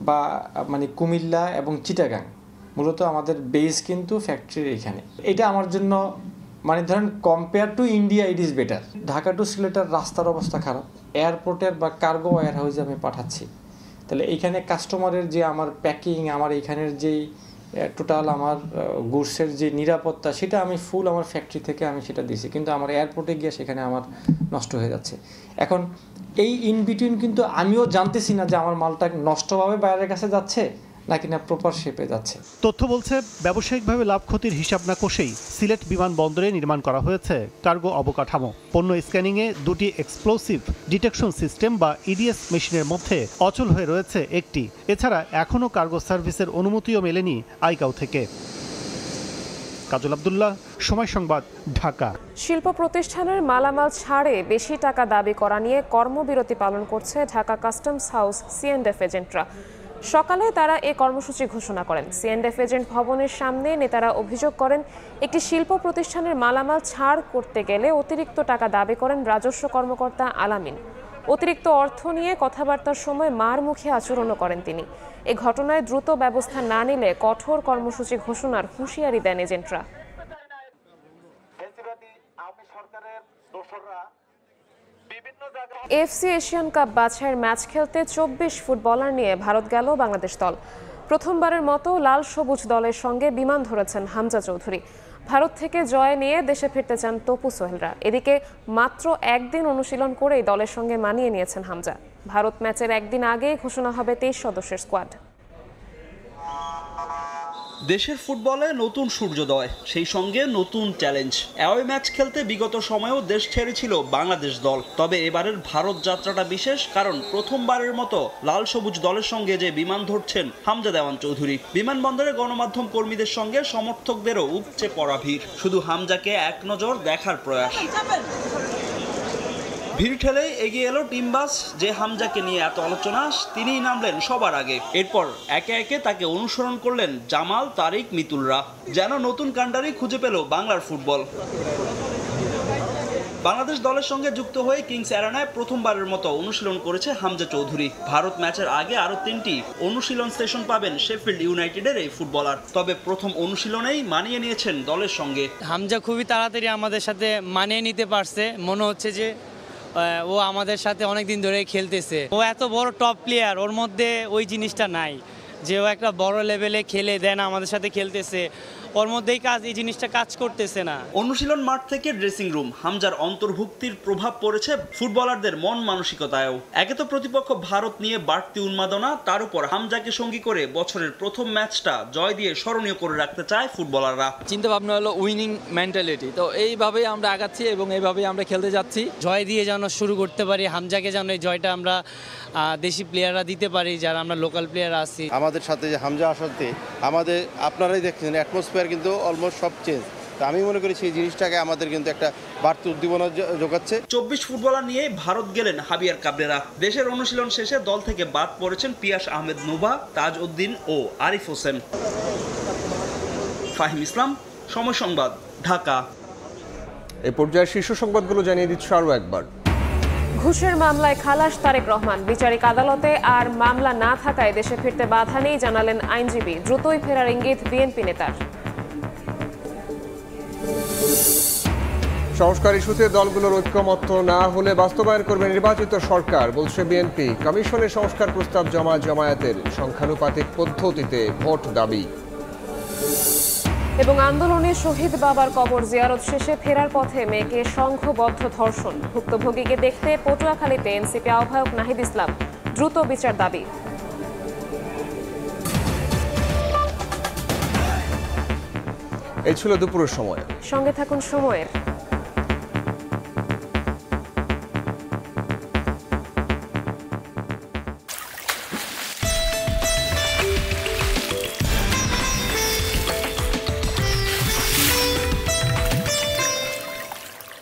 বা মানে কুমিল্লা এবং চিটাগাং, মূলত আমাদের বেস কিন্তু ফ্যাক্টরির এখানে। এটা আমার জন্য মানে ধরেন compare to India it is better. Dhaka to সিলেটের রাস্তার অবস্থা খারাপ, এয়ারপোর্টের বা কার্গো ওয়্যার হাউসে আমি পাঠাচ্ছি, তাহলে এইখানে কাস্টমারের যে আমার প্যাকিং, আমার এইখানের যেই টোটাল আমার গুডসের যে নিরাপত্তা, সেটা আমি ফুল আমার ফ্যাক্টরি থেকে আমি সেটা দিছি, কিন্তু আমার এয়ারপোর্টে গিয়ে সেখানে আমার নষ্ট হয়ে যাচ্ছে। এখন এই ইন বিটুইন কিন্তু আমিও জানতেছি না যে আমার মালটা নষ্টভাবে বাইরের কাছে যাচ্ছে নাকি না প্রপার শেপে যাচ্ছে। তথ্য বলছে ব্যবসায়িকভাবে লাভ ক্ষতির হিসাব না কষেই সিলেট বিমানবন্দরে নির্মাণ করা হয়েছে কার্গো অবকাঠামো। পণ্য স্ক্যানিংয়ে 2টি এক্সপ্লোসিভ ডিটেকশন সিস্টেম বা EDS মেশিনের মধ্যে অচল হয়ে রয়েছে একটি। এছাড়া এখনও কার্গো সার্ভিসের অনুমতিও মেলেনি আইকাও থেকে। কাজল আব্দুল্লাহ, সময় সংবাদ, ঢাকা। শিল্প প্রতিষ্ঠানের মালামাল ছাড়ে বেশি টাকা দাবি করা নিয়ে কর্মবিরতি পালন করছে ঢাকা কাস্টমস হাউস C&F এজেন্টরা। সকালে তারা এ কর্মসূচি ঘোষণা করেন। C&F এজেন্ট ভবনের সামনে নেতারা অভিযোগ করেন, একটি শিল্প প্রতিষ্ঠানের মালামাল ছাড় করতে গেলে অতিরিক্ত টাকা দাবি করেন রাজস্ব কর্মকর্তা আলামিন। অতিরিক্ত অর্থ নিয়ে কথাবার্তার সময় মার মুখে আচরণও করেন তিনি। এ ঘটনায় দ্রুত ব্যবস্থা না নিলে কঠোর কর্মসূচি ঘোষণার হুঁশিয়ারি দেন এজেন্টরা। AFC এশিয়ান কাপ বাছাইয়ের ম্যাচ খেলতে 24 ফুটবলার নিয়ে ভারত গেল বাংলাদেশ দল। প্রথমবারের মতো লাল সবুজ দলের সঙ্গে বিমান ধরেছেন হামজা চৌধুরী। ভারত থেকে জয় নিয়ে দেশে ফিরতে চান তপু সোহেলরা। এদিকে মাত্র একদিন অনুশীলন করেই দলের সঙ্গে মানিয়ে নিয়েছেন হামজা। ভারত ম্যাচের একদিন আগেই ঘোষণা হবে 23 সদস্যের স্কোয়াড। দেশের ফুটবলে নতুন সূর্যোদয়, সেই সঙ্গে নতুন চ্যালেঞ্জ। অ্যাওয়ে ম্যাচ খেলতে বিগত সময়েও দেশ ছেড়েছিল বাংলাদেশ দল, তবে এবারের ভারত যাত্রাটা বিশেষ, কারণ প্রথমবারের মতো লাল সবুজ দলের সঙ্গে যে বিমান ধরছেন হামজা দেওয়ান চৌধুরী। বিমানবন্দরে গণমাধ্যম কর্মীদের সঙ্গে সমর্থকদেরও উপচে পড়া ভিড়, শুধু হামজাকে এক নজর দেখার প্রয়াস। ভিড় ঠেলেই এগিয়ে এলো টিম বাস, যে হামজাকে নিয়ে এত আলোচনা, তিনিই নামলেন সবার আগে। এরপর একে একে তাকে অনুসরণ করলেন জামাল, তারিক, মিতুলরা। যেন নতুন কান্ডারি খুঁজে পেল বাংলার ফুটবল। বাংলাদেশ দলের সঙ্গে যুক্ত হয়ে কিংস অ্যারেনায় প্রথমবারের মতো অনুশীলন করেছে হামজা চৌধুরী। ভারত ম্যাচের আগে আরো 3টি অনুশীলন সেশন পাবেন শেফিল্ড ইউনাইটেডের এই ফুটবলার। তবে প্রথম অনুশীলনেই মানিয়ে নিয়েছেন দলের সঙ্গে। হামজা খুবই তাড়াতাড়ি আমাদের সাথে মানিয়ে নিতে পারছে। মনে হচ্ছে যে ও আমাদের সাথে অনেক দিন ধরে খেলতেছে। ও এত বড় টপ প্লেয়ার, ওর মধ্যে ওই জিনিসটা নাই যে ও একটা বড় লেভেলে খেলে দেন আমাদের সাথে খেলতেছে, ওর মধ্যেই এই জিনিসটা কাজ করতেছে না। অনুশীলন মাঠ থেকে ড্রেসিং রুম, হামজার অন্তর্ভুক্তির প্রভাব পড়েছে ফুটবলারদের মন মানসিকতায়ও। একে তো প্রতিপক্ষ ভারত নিয়ে বাড়তি উন্মাদনা, তার উপর হামজাকে সঙ্গী করে বছরের প্রথম ম্যাচটা জয় দিয়ে স্মরণীয় করে রাখতে চায় ফুটবলাররা। চিন্তা ভাবনা হলো উইনিং মেন্টালিটি, তো এইভাবেই আমরা আগাচ্ছি এবং এইভাবেই আমরা খেলতে যাচ্ছি। জয় দিয়ে যেন শুরু করতে পারি, হামজাকে যেন এই জয়টা আমরা দেশি প্লেয়াররা দিতে পারি, যারা আমরা লোকাল প্লেয়ার আছি। আমাদের সাথে যে হামজা আসাতে আমাদের আপনারাই দেখছেন অ্যাটমসফিয়ার কিন্তু অলমোস্ট সব চেঞ্জ। আমি মনে করি সেই জিনিসটাকে আমাদের কিন্তু একটা বাড়তি উদ্দীপনা যোগাচ্ছে। 24 ফুটবলার নিয়ে ভারত গেলেন হাবিয়ার কাবরেরা। দেশের অনুশীলন শেষে দল থেকে বাদ পড়েছেন পিয়াস আহমেদ নোভা, তাজ উদ্দিন ও আরিফ হোসেন। ফাহিম ইসলাম, সময় সংবাদ, ঢাকা। এই পর্যায়ে শীর্ষ সংবাদগুলো জানিয়ে দিচ্ছি আরও একবার। ঘুষের মামলায় খালাস তারেক রহমান। বিচারিক আদালতে আর মামলা না থাকায় দেশে ফিরতে বাধা নেই জানালেন আইনজীবী। দ্রুতই ফেরার ইঙ্গিত বিএনপি নেতার। সংস্কার ইস্যুতে দলগুলোর ঐক্যমত্য না হলে বাস্তবায়ন করবে নির্বাচিত সরকার বলছে বিএনপি। কমিশনে সংস্কার প্রস্তাব জমা জামায়াতের, সংখ্যানুপাতিক পদ্ধতিতে ভোট দাবি। এবং আন্দোলনে শহীদ বাবার কবর জিয়ারত শেষে ফেরার পথে মেয়েকে সংঘবদ্ধ ধর্ষণ। ভুক্তভোগীকে দেখতে পটুয়াখালীতে এনসিপি আহ্বায়ক নাহিদ ইসলাম। দ্রুত বিচার দাবি। এই ছিল দুপুরের সময়। সঙ্গে থাকুন সময়ের।